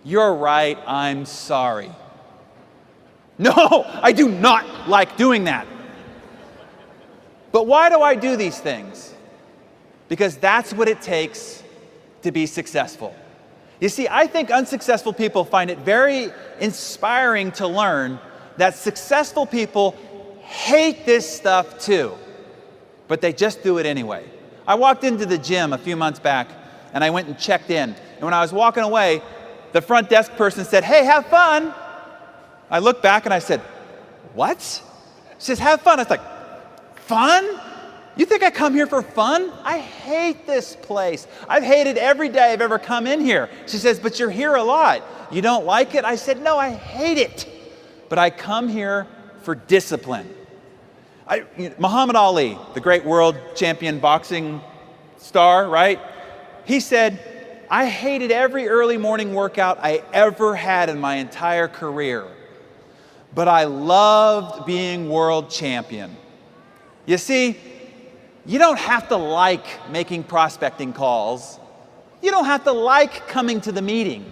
you're right, I'm sorry? No, I do not like doing that. But why do I do these things? Because that's what it takes to be successful. You see, I think unsuccessful people find it very inspiring to learn that successful people hate this stuff too, but they just do it anyway. I walked into the gym a few months back and I went and checked in. And when I was walking away, the front desk person said, "Hey, have fun." I looked back and I said, "What?" She says, "Have fun." I was like, "Fun? You think I come here for fun? I hate this place. I've hated every day I've ever come in here." She says, "But you're here a lot. You don't like it?" I said, "No, I hate it. But I come here for discipline." Muhammad Ali, the great world champion boxing star, right? He said, "I hated every early morning workout I ever had in my entire career, but I loved being world champion." You see, you don't have to like making prospecting calls. You don't have to like coming to the meeting.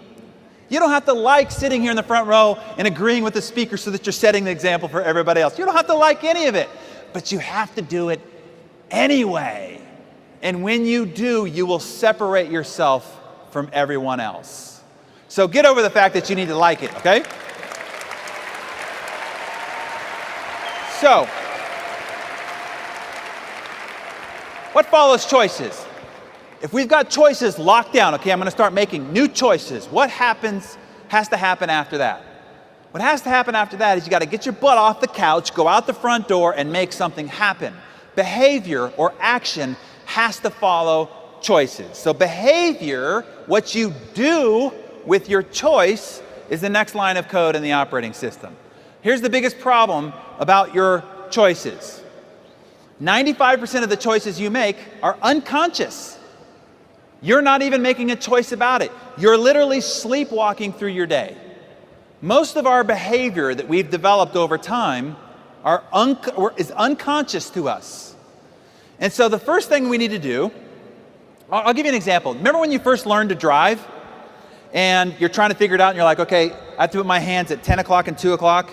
You don't have to like sitting here in the front row and agreeing with the speaker so that you're setting the example for everybody else. You don't have to like any of it, but you have to do it anyway. And when you do, you will separate yourself from everyone else. So get over the fact that you need to like it, okay? So, what follows choices? If we've got choices locked down, okay, I'm going to start making new choices. What has to happen after that? What has to happen after that is you got to get your butt off the couch, go out the front door, and make something happen. Behavior or action has to follow choices. So behavior, what you do with your choice, is the next line of code in the operating system. Here's the biggest problem about your choices. 95% of the choices you make are unconscious. You're not even making a choice about it. You're literally sleepwalking through your day. Most of our behavior that we've developed over time is unconscious to us. And so the first thing we need to do, I'll give you an example. Remember when you first learned to drive and you're trying to figure it out and you're like, okay, I have to put my hands at 10 o'clock and 2 o'clock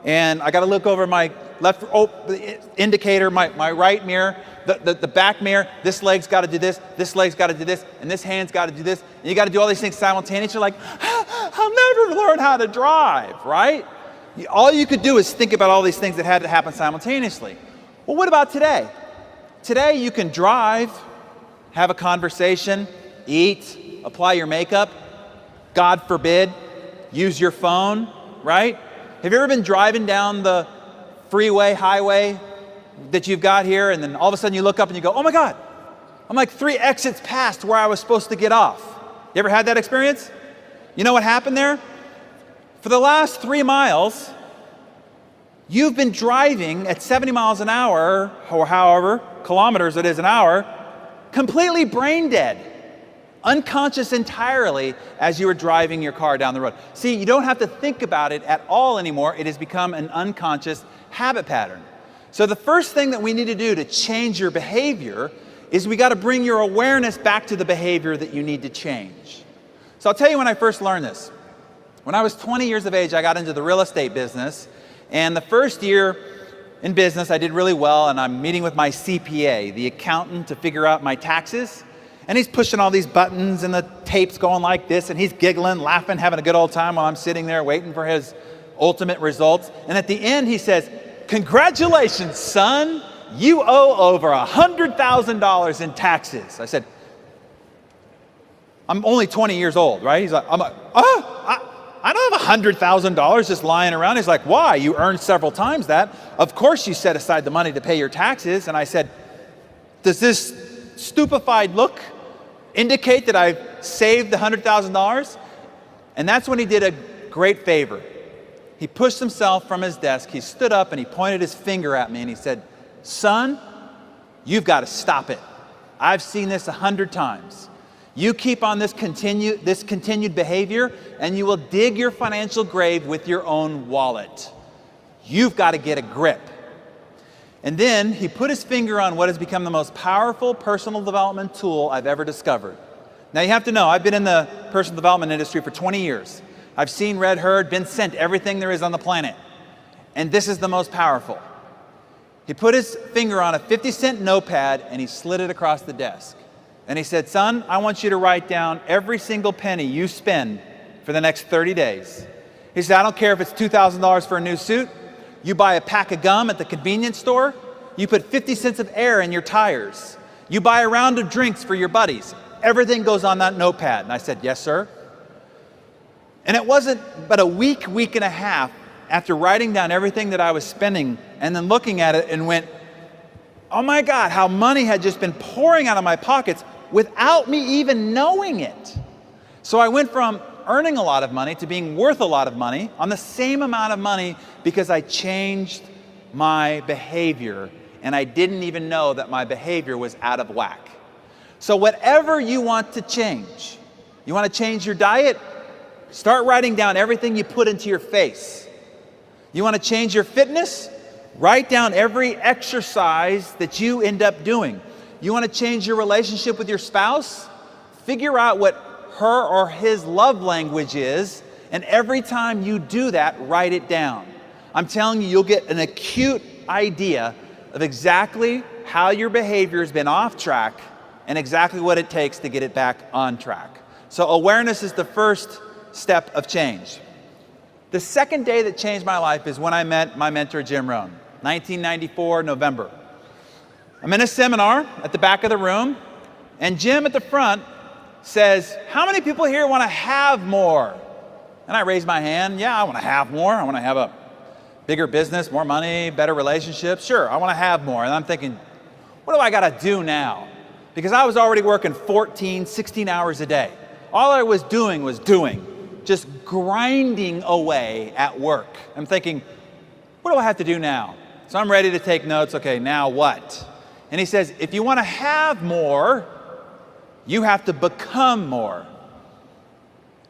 and I got to look over my left indicator, my right mirror, the back mirror, this leg's got to do this leg's got to do this, and this hand's got to do this, and you got to do all these things simultaneously. You're like, I'll never learn how to drive, right? All you could do is think about all these things that had to happen simultaneously. Well, what about today? Today you can drive, have a conversation, eat, apply your makeup, God forbid, use your phone, right? Have you ever been driving down the freeway, highway that you've got here, and then all of a sudden you look up and you go, oh my God, I'm like 3 exits past where I was supposed to get off. You ever had that experience? You know what happened there? For the last 3 miles, You've been driving at 70 miles an hour, or however kilometers it is an hour, completely brain dead, unconscious entirely as you were driving your car down the road. See, you don't have to think about it at all anymore. It has become an unconscious habit pattern. So the first thing that we need to do to change your behavior is we got to bring your awareness back to the behavior that you need to change. So I'll tell you when I first learned this. When I was 20 years of age, I got into the real estate business. And the first year in business, I did really well, and I'm meeting with my CPA, the accountant, to figure out my taxes. And he's pushing all these buttons, and the tape's going like this, and he's giggling, laughing, having a good old time while I'm sitting there waiting for his ultimate results. And at the end, he says, "Congratulations, son, you owe over $100,000 in taxes." I said, I'm only 20 years old, right? He's like, I don't have $100,000 just lying around. He's like, why? You earned several times that. Of course you set aside the money to pay your taxes. And I said, does this stupefied look indicate that I've saved the $100,000? And that's when he did a great favor. He pushed himself from his desk. He stood up and he pointed his finger at me and he said, "Son, you've got to stop it. I've seen this 100 times. You keep on this continued behavior, and you will dig your financial grave with your own wallet. You've got to get a grip." And then he put his finger on what has become the most powerful personal development tool I've ever discovered. Now you have to know, I've been in the personal development industry for 20 years. I've seen, read, heard, been sent everything there is on the planet. And this is the most powerful. He put his finger on a 50-cent notepad and he slid it across the desk. And he said, "Son, I want you to write down every single penny you spend for the next 30 days. He said, "I don't care if it's $2,000 for a new suit. You buy a pack of gum at the convenience store. You put 50 cents of air in your tires. You buy a round of drinks for your buddies. Everything goes on that notepad." And I said, "Yes, sir." And it wasn't but a week and a half after writing down everything that I was spending and then looking at it and went, oh my God, how money had just been pouring out of my pockets without me even knowing it. So I went from earning a lot of money to being worth a lot of money on the same amount of money because I changed my behavior and I didn't even know that my behavior was out of whack. So whatever you want to change, you want to change your diet? Start writing down everything you put into your face. You want to change your fitness? Write down every exercise that you end up doing. You want to change your relationship with your spouse? Figure out what her or his love language is, and every time you do that, write it down. I'm telling you, you'll get an acute idea of exactly how your behavior has been off track and exactly what it takes to get it back on track. So awareness is the first step of change. The second day that changed my life is when I met my mentor, Jim Rohn, 1994, November. I'm in a seminar at the back of the room, and Jim at the front says, "How many people here want to have more?" And I raise my hand. Yeah, I want to have more. I want to have a bigger business, more money, better relationships. Sure, I want to have more. And I'm thinking, what do I got to do now? Because I was already working 14, 16 hours a day. All I was doing just grinding away at work. I'm thinking, what do I have to do now? So I'm ready to take notes. Okay, now what? And he says, if you want to have more, you have to become more.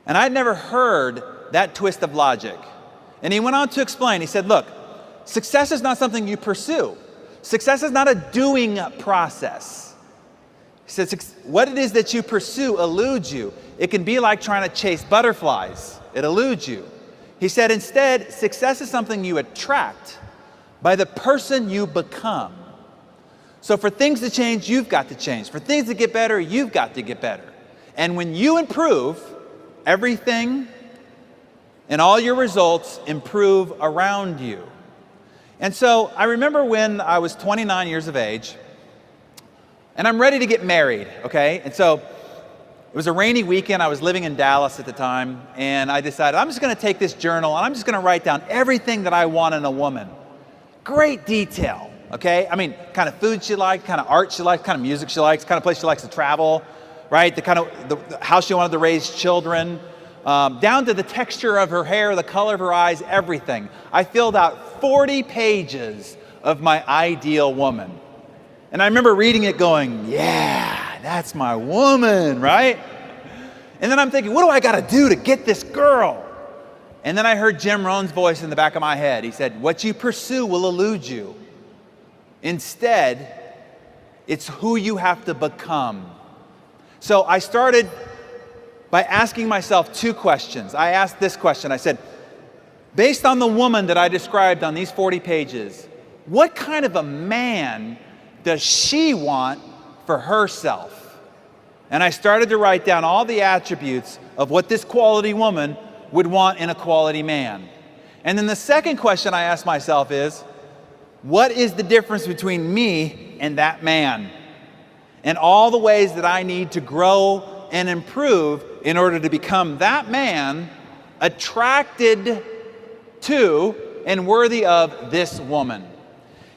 And I'd never heard that twist of logic. And he went on to explain. He said, look, success is not something you pursue. Success is not a doing process. He says, what it is that you pursue eludes you. It can be like trying to chase butterflies. It eludes you. He said, instead, success is something you attract by the person you become. So for things to change, you've got to change. For things to get better, you've got to get better. And when you improve, everything and all your results improve around you. And so I remember when I was 29 years of age, and I'm ready to get married, okay? And so it was a rainy weekend. I was living in Dallas at the time, and I decided I'm just going to take this journal and I'm just going to write down everything that I want in a woman. Great detail, okay? I mean, kind of food she liked, kind of art she liked, kind of music she likes, kind of place she likes to travel, right? The kind of the how she wanted to raise children, down to the texture of her hair, the color of her eyes, everything. I filled out 40 pages of my ideal woman. And I remember reading it going, yeah, that's my woman, right? And then I'm thinking, what do I got to do to get this girl? And then I heard Jim Rohn's voice in the back of my head. He said, what you pursue will elude you. Instead, it's who you have to become. So I started by asking myself 2 questions. I asked this question. I said, based on the woman that I described on these 40 pages, what kind of a man does she want for herself? And I started to write down all the attributes of what this quality woman would want in a quality man. And then the second question I asked myself is, what is the difference between me and that man? And all the ways that I need to grow and improve in order to become that man attracted to and worthy of this woman.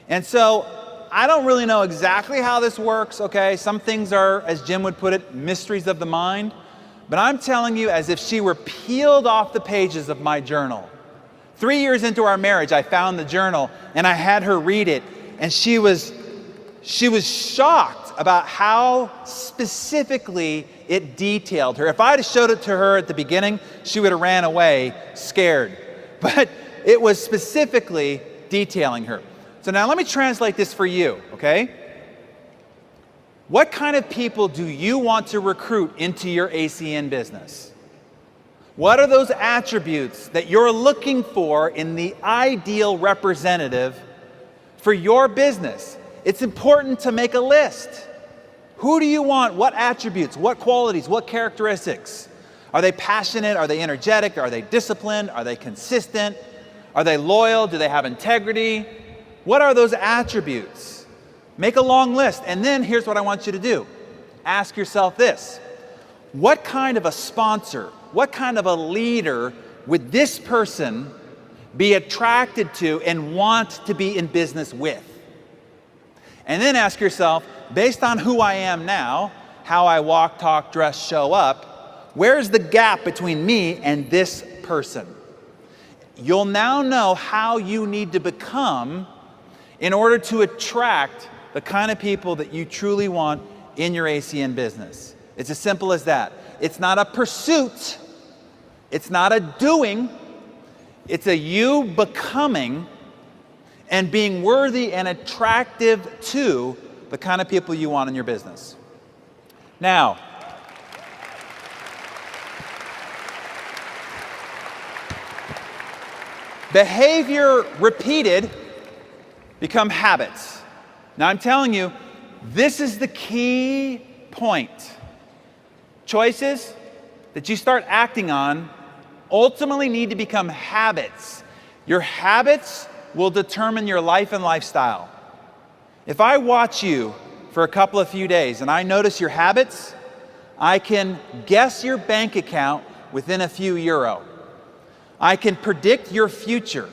And so I don't really know exactly how this works, okay? Some things are, as Jim would put it, mysteries of the mind. But I'm telling you, as if she were peeled off the pages of my journal. 3 years into our marriage, I found the journal and I had her read it, and she was shocked about how specifically it detailed her. If I had showed it to her at the beginning, she would have ran away scared. But it was specifically detailing her. So now let me translate this for you, okay? What kind of people do you want to recruit into your ACN business? What are those attributes that you're looking for in the ideal representative for your business? It's important to make a list. Who do you want? What attributes? What qualities? What characteristics? Are they passionate? Are they energetic? Are they disciplined? Are they consistent? Are they loyal? Do they have integrity? What are those attributes? Make a long list. And then here's what I want you to do. Ask yourself this. What kind of a sponsor, what kind of a leader would this person be attracted to and want to be in business with? And then ask yourself, based on who I am now, how I walk, talk, dress, show up, where's the gap between me and this person? You'll now know how you need to become in order to attract the kind of people that you truly want in your ACN business. It's as simple as that. It's not a pursuit. It's not a doing. It's a you becoming and being worthy and attractive to the kind of people you want in your business. Now, behavior repeated become habits. Now I'm telling you, this is the key point. Choices that you start acting on ultimately need to become habits. Your habits will determine your life and lifestyle. If I watch you for a few days and I notice your habits, I can guess your bank account within a few euro. I can predict your future.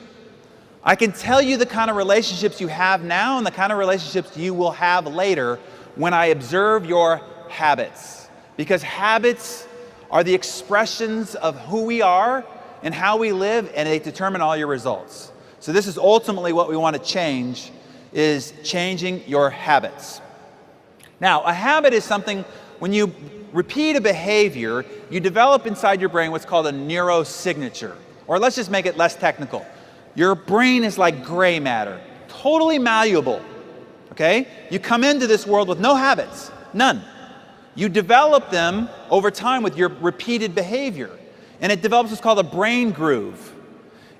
I can tell you the kind of relationships you have now and the kind of relationships you will have later when I observe your habits. Because habits are the expressions of who we are and how we live, and they determine all your results. So this is ultimately what we want to change, is changing your habits. Now, a habit is something, when you repeat a behavior, you develop inside your brain what's called a neurosignature. Or let's just make it less technical. Your brain is like gray matter, totally malleable, okay? You come into this world with no habits, none. You develop them over time with your repeated behavior. And it develops what's called a brain groove.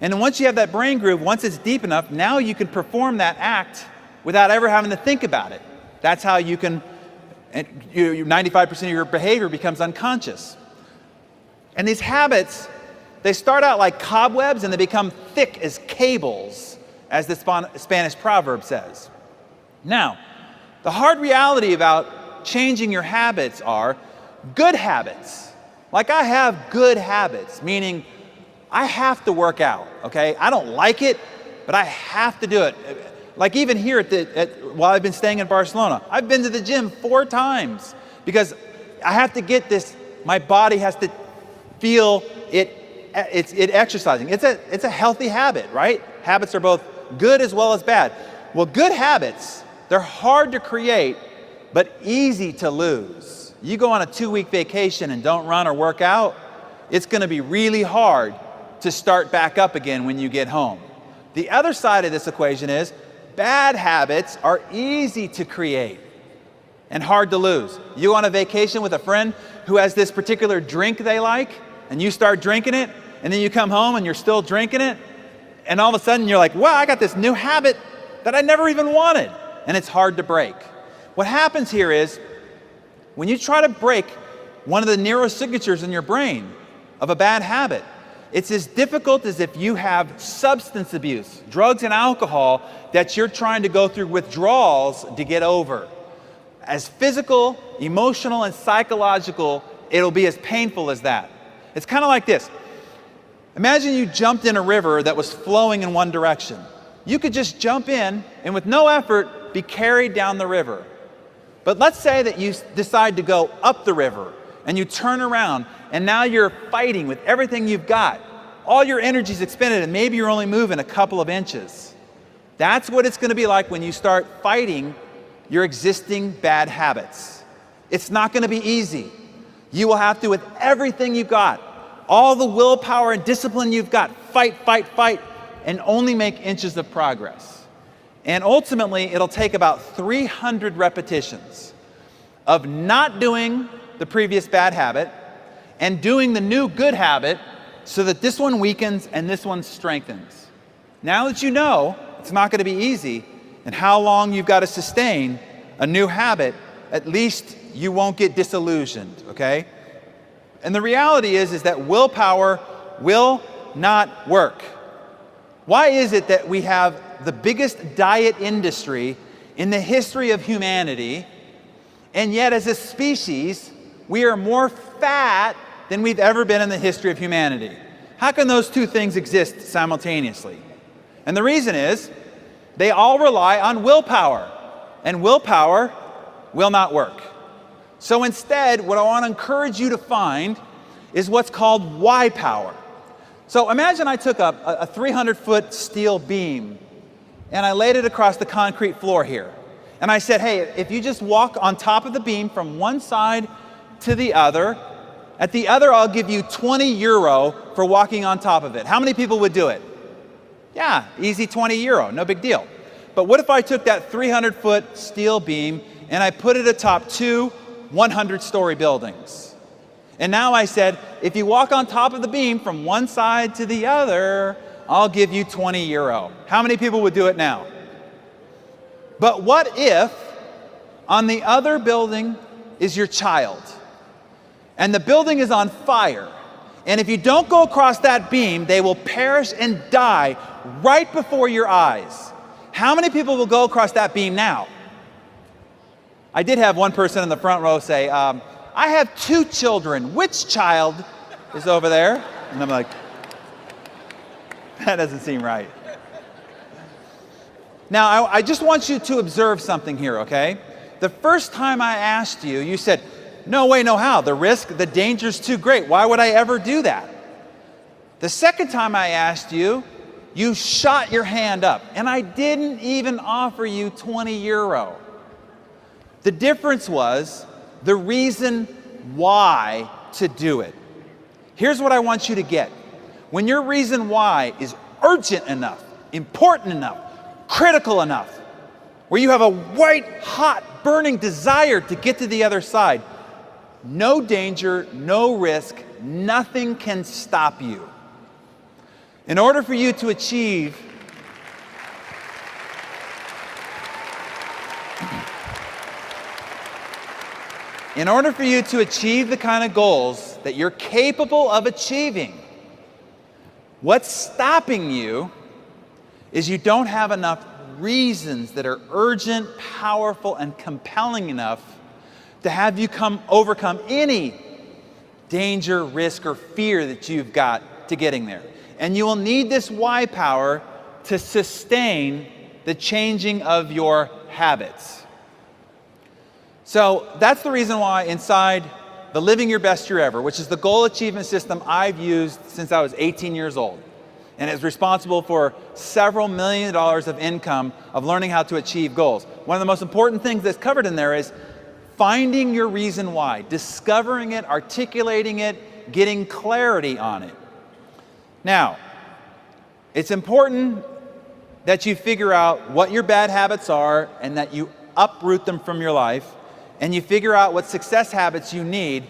And then once you have that brain groove, once it's deep enough, now you can perform that act without ever having to think about it. That's how you can, 95% of your behavior becomes unconscious. And these habits, they start out like cobwebs and they become thick as cables, as the Spanish proverb says. Now, the hard reality about changing your habits are good habits. Like I have good habits, meaning I have to work out, okay? I don't like it, but I have to do it. Like even here while I've been staying in Barcelona, I've been to the gym 4 times because I have to get this, my body has to feel it's exercising. It's a healthy habit, right? Habits are both good as well as bad. Well, good habits, they're hard to create, but easy to lose. You go on a 2-week vacation and don't run or work out, it's going to be really hard to start back up again when you get home. The other side of this equation is bad habits are easy to create and hard to lose. You go on a vacation with a friend who has this particular drink they like, and you start drinking it, and then you come home and you're still drinking it, and all of a sudden you're like, wow, I got this new habit that I never even wanted, and it's hard to break. What happens here is when you try to break one of the neurosignatures in your brain of a bad habit, it's as difficult as if you have substance abuse, drugs and alcohol, that you're trying to go through withdrawals to get over. As physical, emotional, and psychological, it'll be as painful as that. It's kind of like this. Imagine you jumped in a river that was flowing in one direction. You could just jump in and with no effort be carried down the river. But let's say that you decide to go up the river and you turn around and now you're fighting with everything you've got. All your energy's expended and maybe you're only moving a couple of inches. That's what it's going to be like when you start fighting your existing bad habits. It's not going to be easy. You will have to, with everything you've got, all the willpower and discipline you've got, fight, fight, fight, and only make inches of progress. And ultimately, it'll take about 300 repetitions of not doing the previous bad habit and doing the new good habit so that this one weakens and this one strengthens. Now that you know it's not going to be easy and how long you've got to sustain a new habit, at least you won't get disillusioned, okay? And the reality is that willpower will not work. Why is it that we have the biggest diet industry in the history of humanity, and yet as a species, we are more fat than we've ever been in the history of humanity? How can those two things exist simultaneously? And the reason is, they all rely on willpower, and willpower will not work. So instead, what I want to encourage you to find is what's called why power. So imagine I took a 300-foot steel beam and I laid it across the concrete floor here. And I said, hey, if you just walk on top of the beam from one side to the other, at the other I'll give you 20 euro for walking on top of it. How many people would do it? Yeah, easy 20 euro, no big deal. But what if I took that 300-foot steel beam and I put it atop two 100-story buildings? And now I said, if you walk on top of the beam from one side to the other, I'll give you 20 euro. How many people would do it now? But what if on the other building is your child and the building is on fire, and if you don't go across that beam, they will perish and die right before your eyes? How many people will go across that beam now? I did have one person in the front row say, I have 2 children. Which child is over there? And I'm like, that doesn't seem right. Now, I just want you to observe something here, okay? The first time I asked you, you said, no way, no how. The risk, the danger's too great. Why would I ever do that? The second time I asked you, you shot your hand up, and I didn't even offer you 20 euro. The difference was the reason why to do it. Here's what I want you to get. When your reason why is urgent enough, important enough, critical enough, where you have a white, hot, burning desire to get to the other side, no danger, no risk, nothing can stop you. In order for you to achieve the kind of goals that you're capable of achieving, what's stopping you is you don't have enough reasons that are urgent, powerful, and compelling enough to have you overcome any danger, risk, or fear that you've got to getting there. And you will need this why power to sustain the changing of your habits. So that's the reason why inside the Living Your Best Year Ever, which is the goal achievement system I've used since I was 18 years old. And is responsible for several $1 million of income of learning how to achieve goals. One of the most important things that's covered in there is finding your reason why, discovering it, articulating it, getting clarity on it. Now, it's important that you figure out what your bad habits are and that you uproot them from your life, and you figure out what success habits you need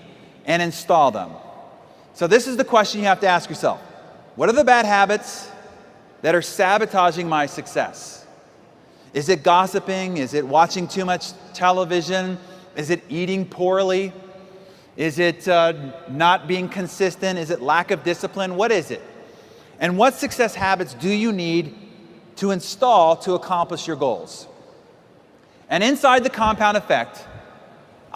and install them. So this is the question you have to ask yourself. What are the bad habits that are sabotaging my success? Is it gossiping? Is it watching too much television? Is it eating poorly? Is it not being consistent? Is it lack of discipline? What is it? And what success habits do you need to install to accomplish your goals? And inside the compound effect,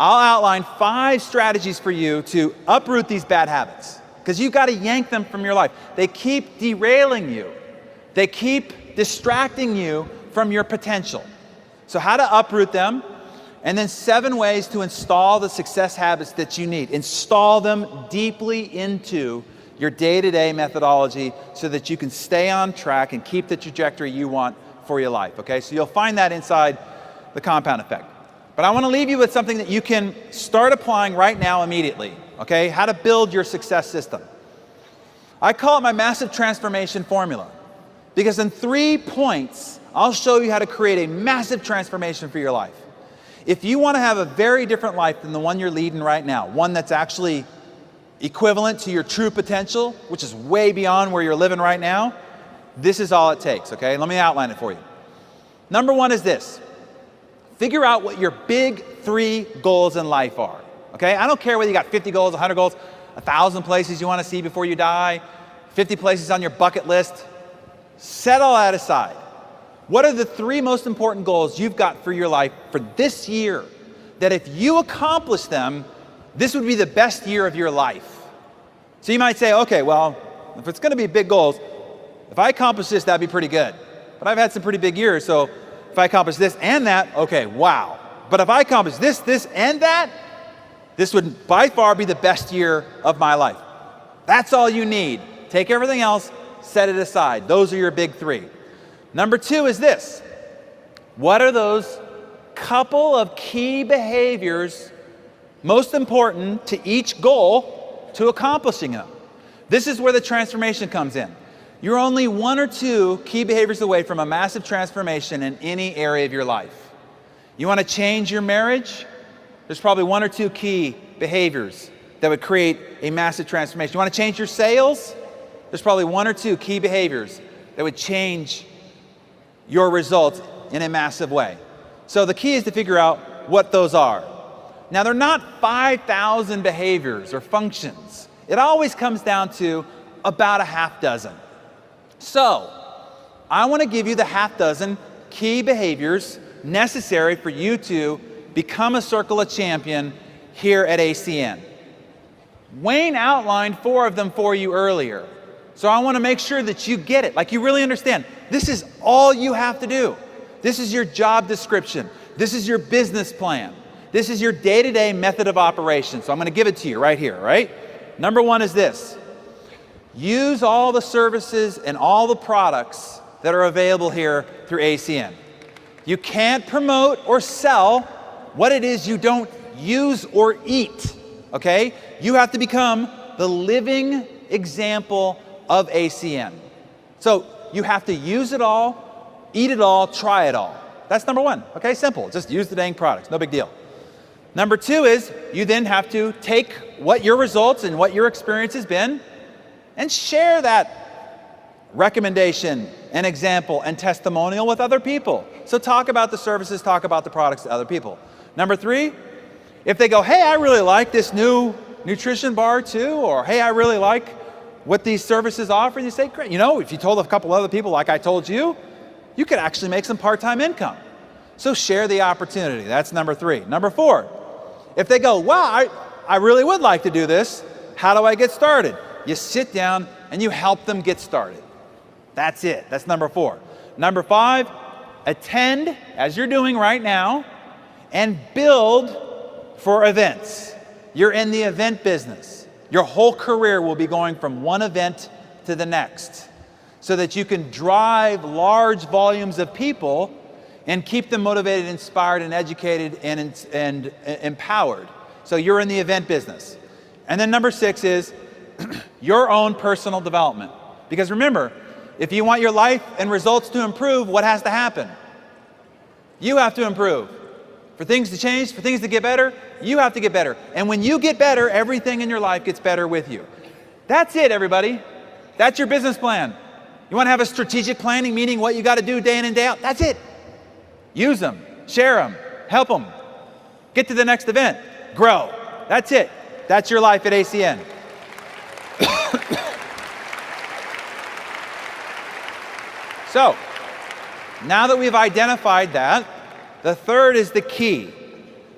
I'll outline 5 strategies for you to uproot these bad habits, because you've got to yank them from your life. They keep derailing you. They keep distracting you from your potential. So how to uproot them, and then 7 ways to install the success habits that you need. Install them deeply into your day-to-day methodology so that you can stay on track and keep the trajectory you want for your life, okay? So you'll find that inside the compound effect. But I want to leave you with something that you can start applying right now immediately, okay? How to build your success system. I call it my massive transformation formula, because in 3 points, I'll show you how to create a massive transformation for your life. If you want to have a very different life than the one you're leading right now, one that's actually equivalent to your true potential, which is way beyond where you're living right now, this is all it takes, okay? Let me outline it for you. Number 1 is this. Figure out what your big 3 goals in life are, okay? I don't care whether you got 50 goals, 100 goals, 1,000 places you want to see before you die, 50 places on your bucket list. Set all that aside. What are the 3 most important goals you've got for your life for this year that if you accomplish them, this would be the best year of your life? So you might say, okay, well, if it's going to be big goals, if I accomplish this, that'd be pretty good. But I've had some pretty big years, so if I accomplish this and that, okay, wow. But if I accomplish this, and that, this would by far be the best year of my life. That's all you need. Take everything else, set it aside. Those are your big 3. Number 2 is this. What are those couple of key behaviors most important to each goal to accomplishing them? This is where the transformation comes in. You're only 1 or 2 key behaviors away from a massive transformation in any area of your life. You want to change your marriage? There's probably 1 or 2 key behaviors that would create a massive transformation. You want to change your sales? There's probably 1 or 2 key behaviors that would change your results in a massive way. So the key is to figure out what those are. Now, they're not 5,000 behaviors or functions. It always comes down to about a half dozen. So, I want to give you the half dozen key behaviors necessary for you to become a Circle of Champion here at ACN. Wayne outlined 4 of them for you earlier. So I want to make sure that you get it, like you really understand. This is all you have to do. This is your job description. This is your business plan. This is your day-to-day method of operation. So I'm going to give it to you right here, right? Number 1 is this. Use all the services and all the products that are available here through ACN. You can't promote or sell what it is you don't use or eat, okay? You have to become the living example of ACN. So you have to use it all, eat it all, try it all. That's number 1, okay? Simple, just use the dang products, no big deal. Number 2 is you then have to take what your results and what your experience has been and share that recommendation and example and testimonial with other people. So talk about the services, talk about the products to other people. Number 3, if they go, hey, I really like this new nutrition bar too, or hey, I really like what these services offer, you say, great. You know, if you told a couple other people like I told you, you could actually make some part-time income. So share the opportunity. That's number 3. Number 4, if they go, wow, I really would like to do this, how do I get started? You sit down and you help them get started. That's it. That's number 4. Number 5, attend, as you're doing right now, and build for events. You're in the event business. Your whole career will be going from one event to the next so that you can drive large volumes of people and keep them motivated, inspired, and educated, and empowered. So you're in the event business. And then number 6 is your own personal development. Because remember, if you want your life and results to improve, what has to happen? You have to improve. For things to change, for things to get better, you have to get better. And when you get better, everything in your life gets better with you. That's it, everybody. That's your business plan. You want to have a strategic planning, meaning what you got to do day in and day out. That's it. Use them, share them, help them. Get to the next event, grow. That's it. That's your life at ACN. So, now that we've identified that, the third is the key.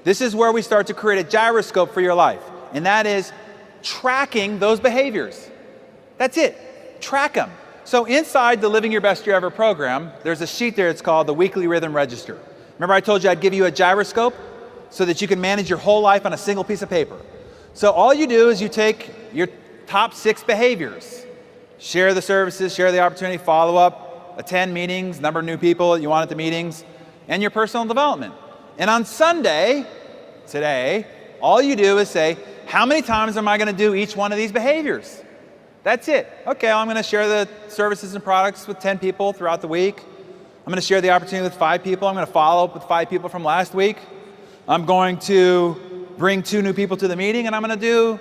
This is where we start to create a gyroscope for your life, and that is tracking those behaviors. That's it. Track them. So inside the Living Your Best Year Ever program, there's a sheet there. It's called the Weekly Rhythm Register. Remember I told you I'd give you a gyroscope so that you can manage your whole life on a single piece of paper. So all you do is you take your top 6 behaviors. Share the services, share the opportunity, follow up, attend meetings, number of new people that you want at the meetings, and your personal development. And on Sunday, today, all you do is say, how many times am I going to do each one of these behaviors? That's it. Okay, I'm going to share the services and products with 10 people throughout the week. I'm going to share the opportunity with 5 people. I'm going to follow up with 5 people from last week. I'm going to bring 2 new people to the meeting, and I'm going to do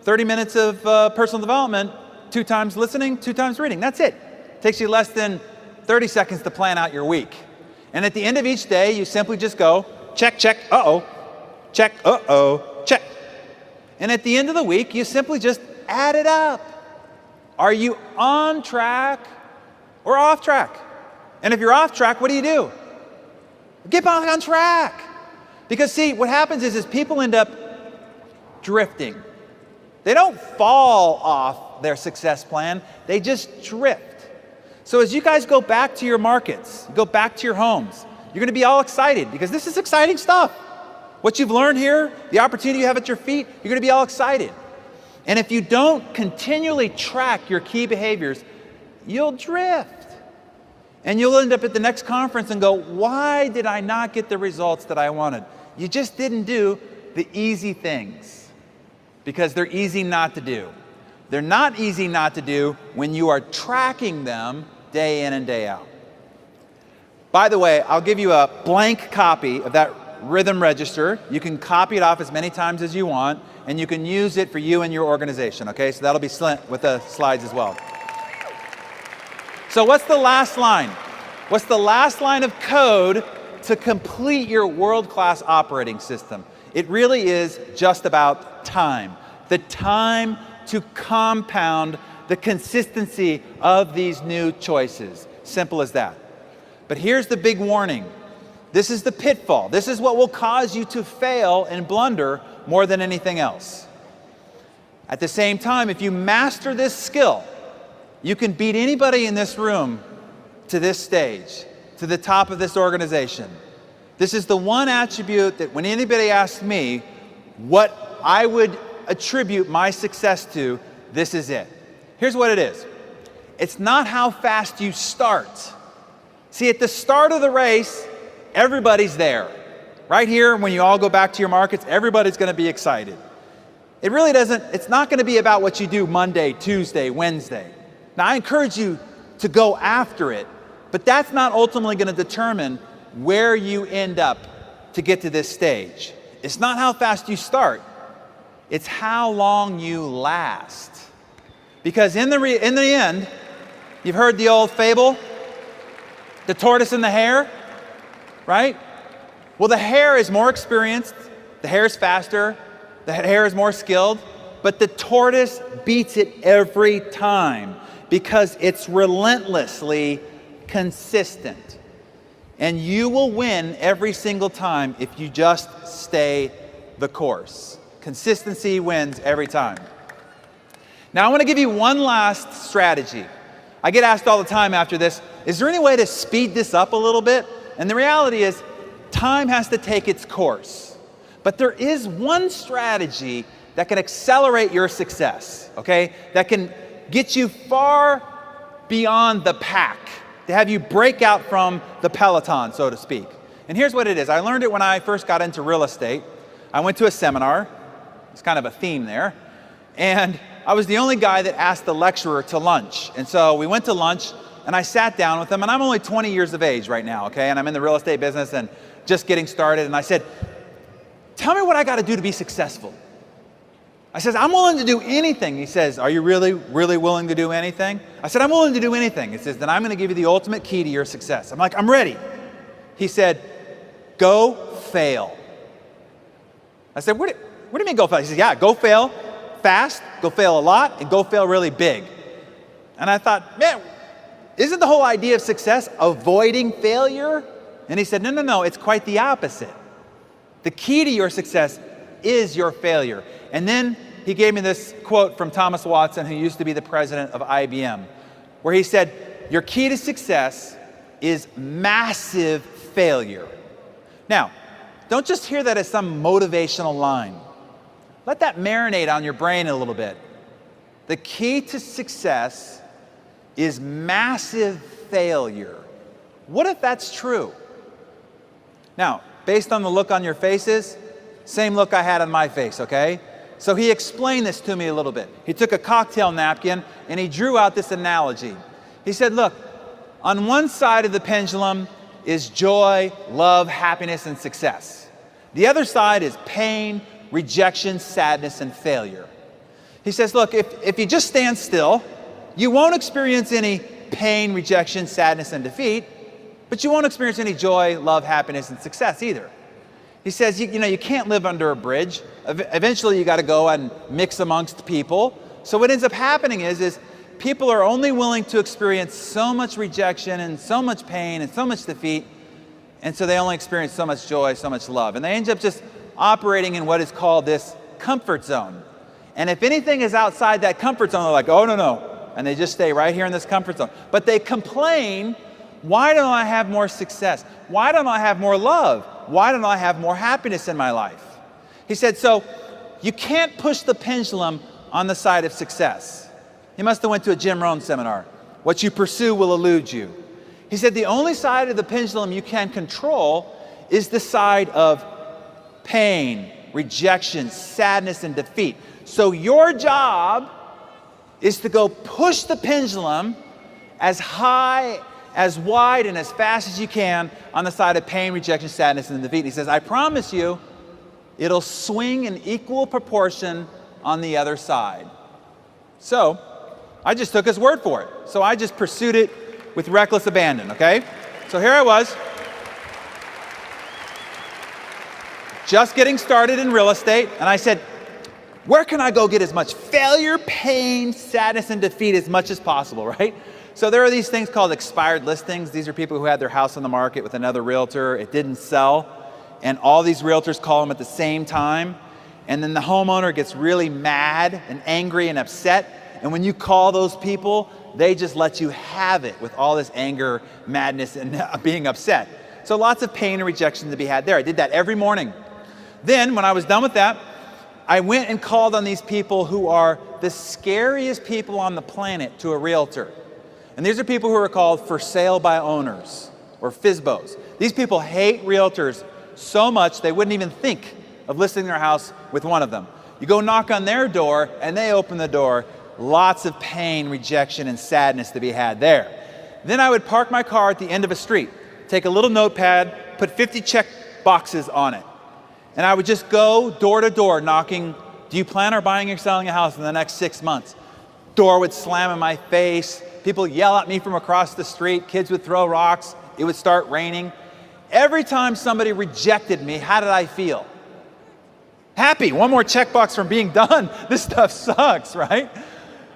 30 minutes of personal development, 2 times listening, 2 times reading. That's it. Takes you less than 30 seconds to plan out your week. And at the end of each day, you simply just go, check, check, uh-oh, check, uh-oh, check. And at the end of the week, you simply just add it up. Are you on track or off track? And if you're off track, what do? Get back on track. Because see, what happens is people end up drifting. They don't fall off their success plan, they just drift. So as you guys go back to your markets, go back to your homes, you're going to be all excited because this is exciting stuff. What you've learned here, the opportunity you have at your feet, you're going to be all excited. And if you don't continually track your key behaviors, you'll drift. And you'll end up at the next conference and go, why did I not get the results that I wanted? You just didn't do the easy things because they're easy not to do. They're not easy not to do when you are tracking them day in and day out. By the way, I'll give you a blank copy of that rhythm register. You can copy it off as many times as you want, and you can use it for you and your organization, okay? So that'll be sent with the slides as well. So what's the last line? What's the last line of code to complete your world-class operating system? It really is just about time. The time to compound the consistency of these new choices. Simple as that. But here's the big warning. This is the pitfall. This is what will cause you to fail and blunder more than anything else. At the same time, if you master this skill, you can beat anybody in this room to this stage, to the top of this organization. This is the one attribute that when anybody asks me what I would attribute my success to, this is it. Here's what it is. It's not how fast you start. See, at the start of the race, everybody's there. Right here, when you all go back to your markets, everybody's going to be excited. It really doesn't, it's not going to be about what you do Monday, Tuesday, Wednesday. Now, I encourage you to go after it, but that's not ultimately going to determine where you end up to get to this stage. It's not how fast you start. It's how long you last. Because in the end, you've heard the old fable, the tortoise and the hare, right? Well, the hare is more experienced, the hare is faster, the hare is more skilled, but the tortoise beats it every time because it's relentlessly consistent. And you will win every single time if you just stay the course. Consistency wins every time. Now I want to give you one last strategy. I get asked all the time after this, is there any way to speed this up a little bit? And the reality is, time has to take its course. But there is one strategy that can accelerate your success, okay? That can get you far beyond the pack, to have you break out from the peloton, so to speak. And here's what it is. I learned it when I first got into real estate. I went to a seminar. It's kind of a theme there. And I was the only guy that asked the lecturer to lunch. And so we went to lunch, and I sat down with him, and I'm only 20 years of age right now, okay? And I'm in the real estate business and just getting started. And I said, tell me what I got to do to be successful. I says, I'm willing to do anything. He says, are you really willing to do anything? I said, I'm willing to do anything. He says, then I'm going to give you the ultimate key to your success. I'm like, I'm ready. He said, go fail. I said, what do you mean go fail? He said, yeah, go fail fast, go fail a lot, and go fail really big. And I thought, man, isn't the whole idea of success avoiding failure? And he said, no, it's quite the opposite. The key to your success is your failure. And then he gave me this quote from Thomas Watson, who used to be the president of IBM, where he said, your key to success is massive failure. Now, don't just hear that as some motivational line. Let that marinate on your brain a little bit. The key to success is massive failure. What if that's true? Now, based on the look on your faces, same look I had on my face, okay? So he explained this to me a little bit. He took a cocktail napkin and he drew out this analogy. He said, look, on one side of the pendulum is joy, love, happiness, and success. The other side is pain, rejection, sadness, and failure. He says, look, if you just stand still, you won't experience any pain, rejection, sadness, and defeat, but you won't experience any joy, love, happiness, and success either. He says, you can't live under a bridge. Eventually, you got to go and mix amongst people. So what ends up happening is people are only willing to experience so much rejection and so much pain and so much defeat, and so they only experience so much joy, so much love. And they end up just operating in what is called this comfort zone. And if anything is outside that comfort zone, they're like, oh, no. And they just stay right here in this comfort zone. But they complain, why don't I have more success? Why don't I have more love? Why don't I have more happiness in my life? He said, so you can't push the pendulum on the side of success. He must have went to a Jim Rohn seminar. What you pursue will elude you. He said the only side of the pendulum you can control is the side of pain, rejection, sadness, and defeat. So your job is to go push the pendulum as high, as wide, and as fast as you can on the side of pain, rejection, sadness, and defeat. And he says, I promise you, it'll swing in equal proportion on the other side. So I just took his word for it. So I just pursued it with reckless abandon, okay? So here I was, just getting started in real estate, and I said, where can I go get as much failure, pain, sadness, and defeat as much as possible, right? So there are these things called expired listings. These are people who had their house on the market with another realtor. It didn't sell, and all these realtors call them at the same time, and then the homeowner gets really mad and angry and upset, and when you call those people, they just let you have it with all this anger, madness, and being upset. So lots of pain and rejection to be had there. I did that every morning. Then, when I was done with that, I went and called on these people who are the scariest people on the planet to a realtor. And these are people who are called for sale by owners, or FSBOs. These people hate realtors so much they wouldn't even think of listing their house with one of them. You go knock on their door, and they open the door. Lots of pain, rejection, and sadness to be had there. Then I would park my car at the end of a street, take a little notepad, put 50 check boxes on it. And I would just go door to door knocking, do you plan on buying or selling a house in the next 6 months? Door would slam in my face. People yell at me from across the street. Kids would throw rocks. It would start raining. Every time somebody rejected me, how did I feel? Happy. One more checkbox from being done. This stuff sucks, right?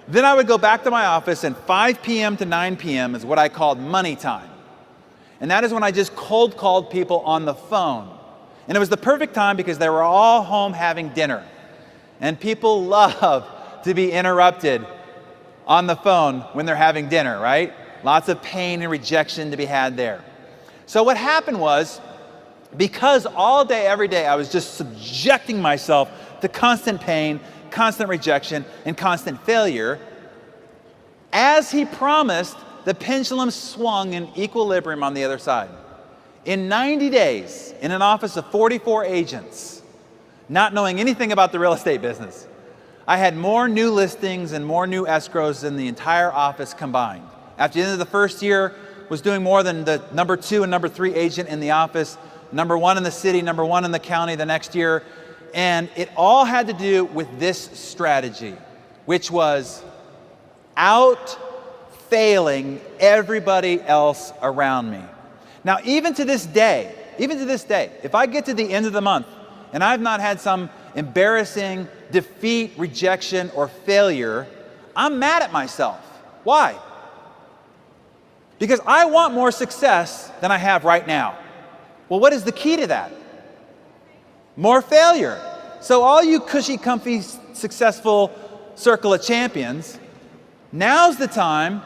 Then I would go back to my office, and 5 p.m. to 9 p.m. is what I called money time. And that is when I just cold called people on the phone. And it was the perfect time because they were all home having dinner. And people love to be interrupted on the phone when they're having dinner, right? Lots of pain and rejection to be had there. So what happened was, because all day, every day, I was just subjecting myself to constant pain, constant rejection, and constant failure, as he promised, the pendulum swung in equilibrium on the other side. In 90 days, in an office of 44 agents, not knowing anything about the real estate business, I had more new listings and more new escrows than the entire office combined. After the end of the first year, was doing more than the number 2 and number 3 agent in the office, number 1 in the city, number 1 in the county the next year. And it all had to do with this strategy, which was out-failing everybody else around me. Now, even to this day, if I get to the end of the month and I've not had some embarrassing defeat, rejection, or failure, I'm mad at myself. Why? Because I want more success than I have right now. Well, what is the key to that? More failure. So all you cushy, comfy, successful circle of champions, now's the time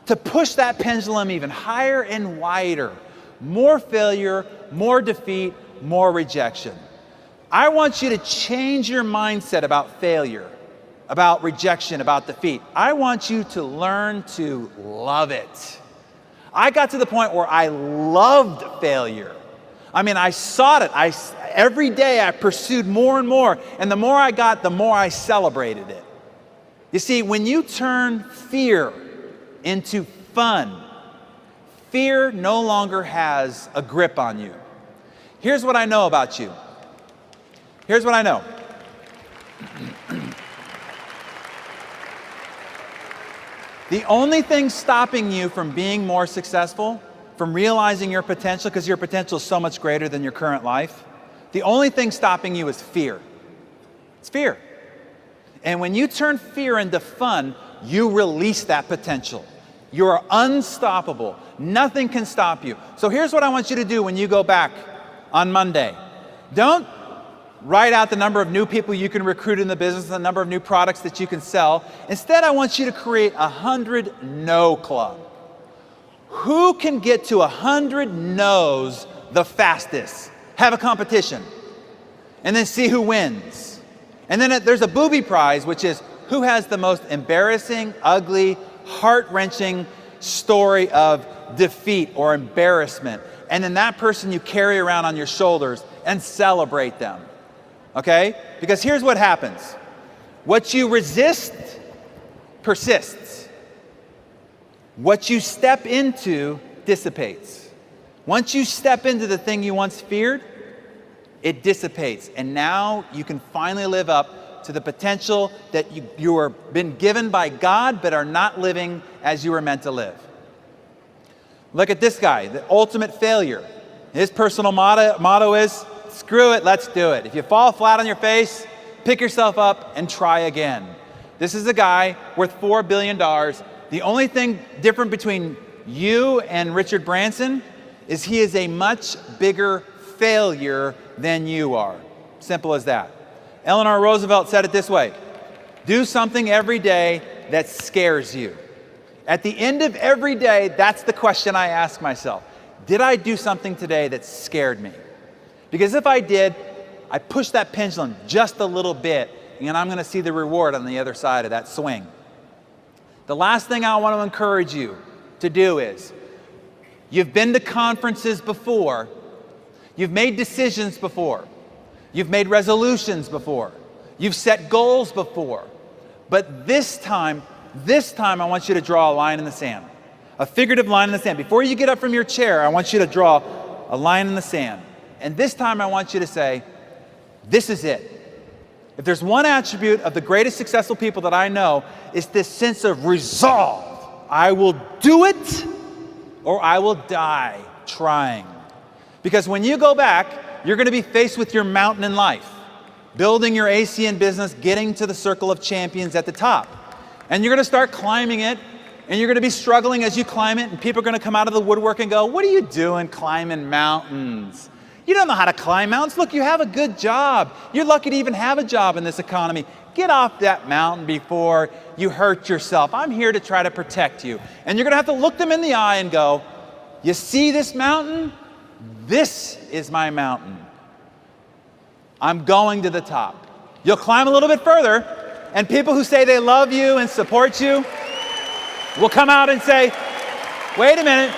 to push that pendulum even higher and wider. More failure, more defeat, more rejection. I want you to change your mindset about failure, about rejection, about defeat. I want you to learn to love it. I got to the point where I loved failure. I mean, I sought it. Every day I pursued more and more. And the more I got, the more I celebrated it. You see, when you turn fear into fun, fear no longer has a grip on you. Here's what I know about you. Here's what I know. The only thing stopping you from being more successful, from realizing your potential, because your potential is so much greater than your current life, the only thing stopping you is fear. It's fear. And when you turn fear into fun, you release that potential. You are unstoppable. Nothing can stop you. So here's what I want you to do when you go back on Monday. Don't write out the number of new people you can recruit in the business, the number of new products that you can sell. Instead, I want you to create a 100 no club. Who can get to 100 no's the fastest? Have a competition. And then see who wins. And then there's a booby prize, which is who has the most embarrassing, ugly, heart-wrenching story of defeat or embarrassment. And then that person you carry around on your shoulders and celebrate them. Okay? Because here's what happens. What you resist persists. What you step into dissipates. Once you step into the thing you once feared, it dissipates. And now you can finally live up to the potential that you were been given by God, but are not living as you were meant to live. Look at this guy, the ultimate failure. His personal motto is, screw it, let's do it. If you fall flat on your face, pick yourself up and try again. This is a guy worth $4 billion. The only thing different between you and Richard Branson is he is a much bigger failure than you are. Simple as that. Eleanor Roosevelt said it this way: do something every day that scares you. At the end of every day, that's the question I ask myself. Did I do something today that scared me? Because if I did, I push that pendulum just a little bit, and I'm going to see the reward on the other side of that swing. The last thing I want to encourage you to do is, you've been to conferences before, you've made decisions before, you've made resolutions before, you've set goals before, but this time I want you to draw a line in the sand, a figurative line in the sand. Before you get up from your chair, I want you to draw a line in the sand. And this time I want you to say, this is it. If there's one attribute of the greatest successful people that I know, it's this sense of resolve. I will do it or I will die trying. Because when you go back, you're going to be faced with your mountain in life, building your ACN business, getting to the circle of champions at the top. And you're going to start climbing it, and you're going to be struggling as you climb it, and people are going to come out of the woodwork and go, what are you doing climbing mountains? You don't know how to climb mountains. Look, you have a good job. You're lucky to even have a job in this economy. Get off that mountain before you hurt yourself. I'm here to try to protect you. And you're going to have to look them in the eye and go, you see this mountain? This is my mountain. I'm going to the top. You'll climb a little bit further, and people who say they love you and support you will come out and say, wait a minute.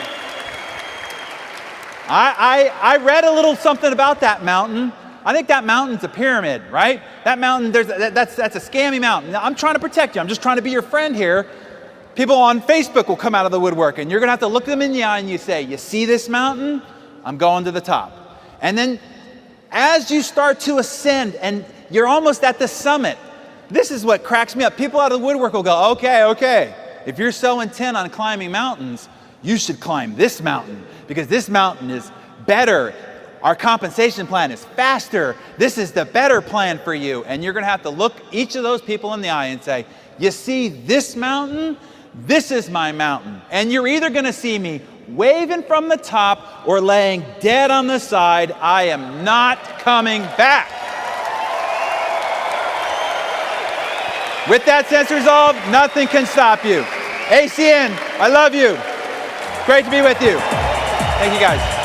I read a little something about that mountain. I think that mountain's a pyramid, right? That mountain, that's a scammy mountain. Now, I'm trying to protect you. I'm just trying to be your friend here. People on Facebook will come out of the woodwork, and you're going to have to look them in the eye and you say, you see this mountain? I'm going to the top. And then as you start to ascend and you're almost at the summit, this is what cracks me up. People out of the woodwork will go, okay. If you're so intent on climbing mountains, you should climb this mountain because this mountain is better. Our compensation plan is faster. This is the better plan for you. And you're going to have to look each of those people in the eye and say, you see this mountain? This is my mountain. And you're either going to see me waving from the top or laying dead on the side. I am not coming back. With that sense resolved, nothing can stop you. ACN, I love you. Great to be with you. Thank you guys.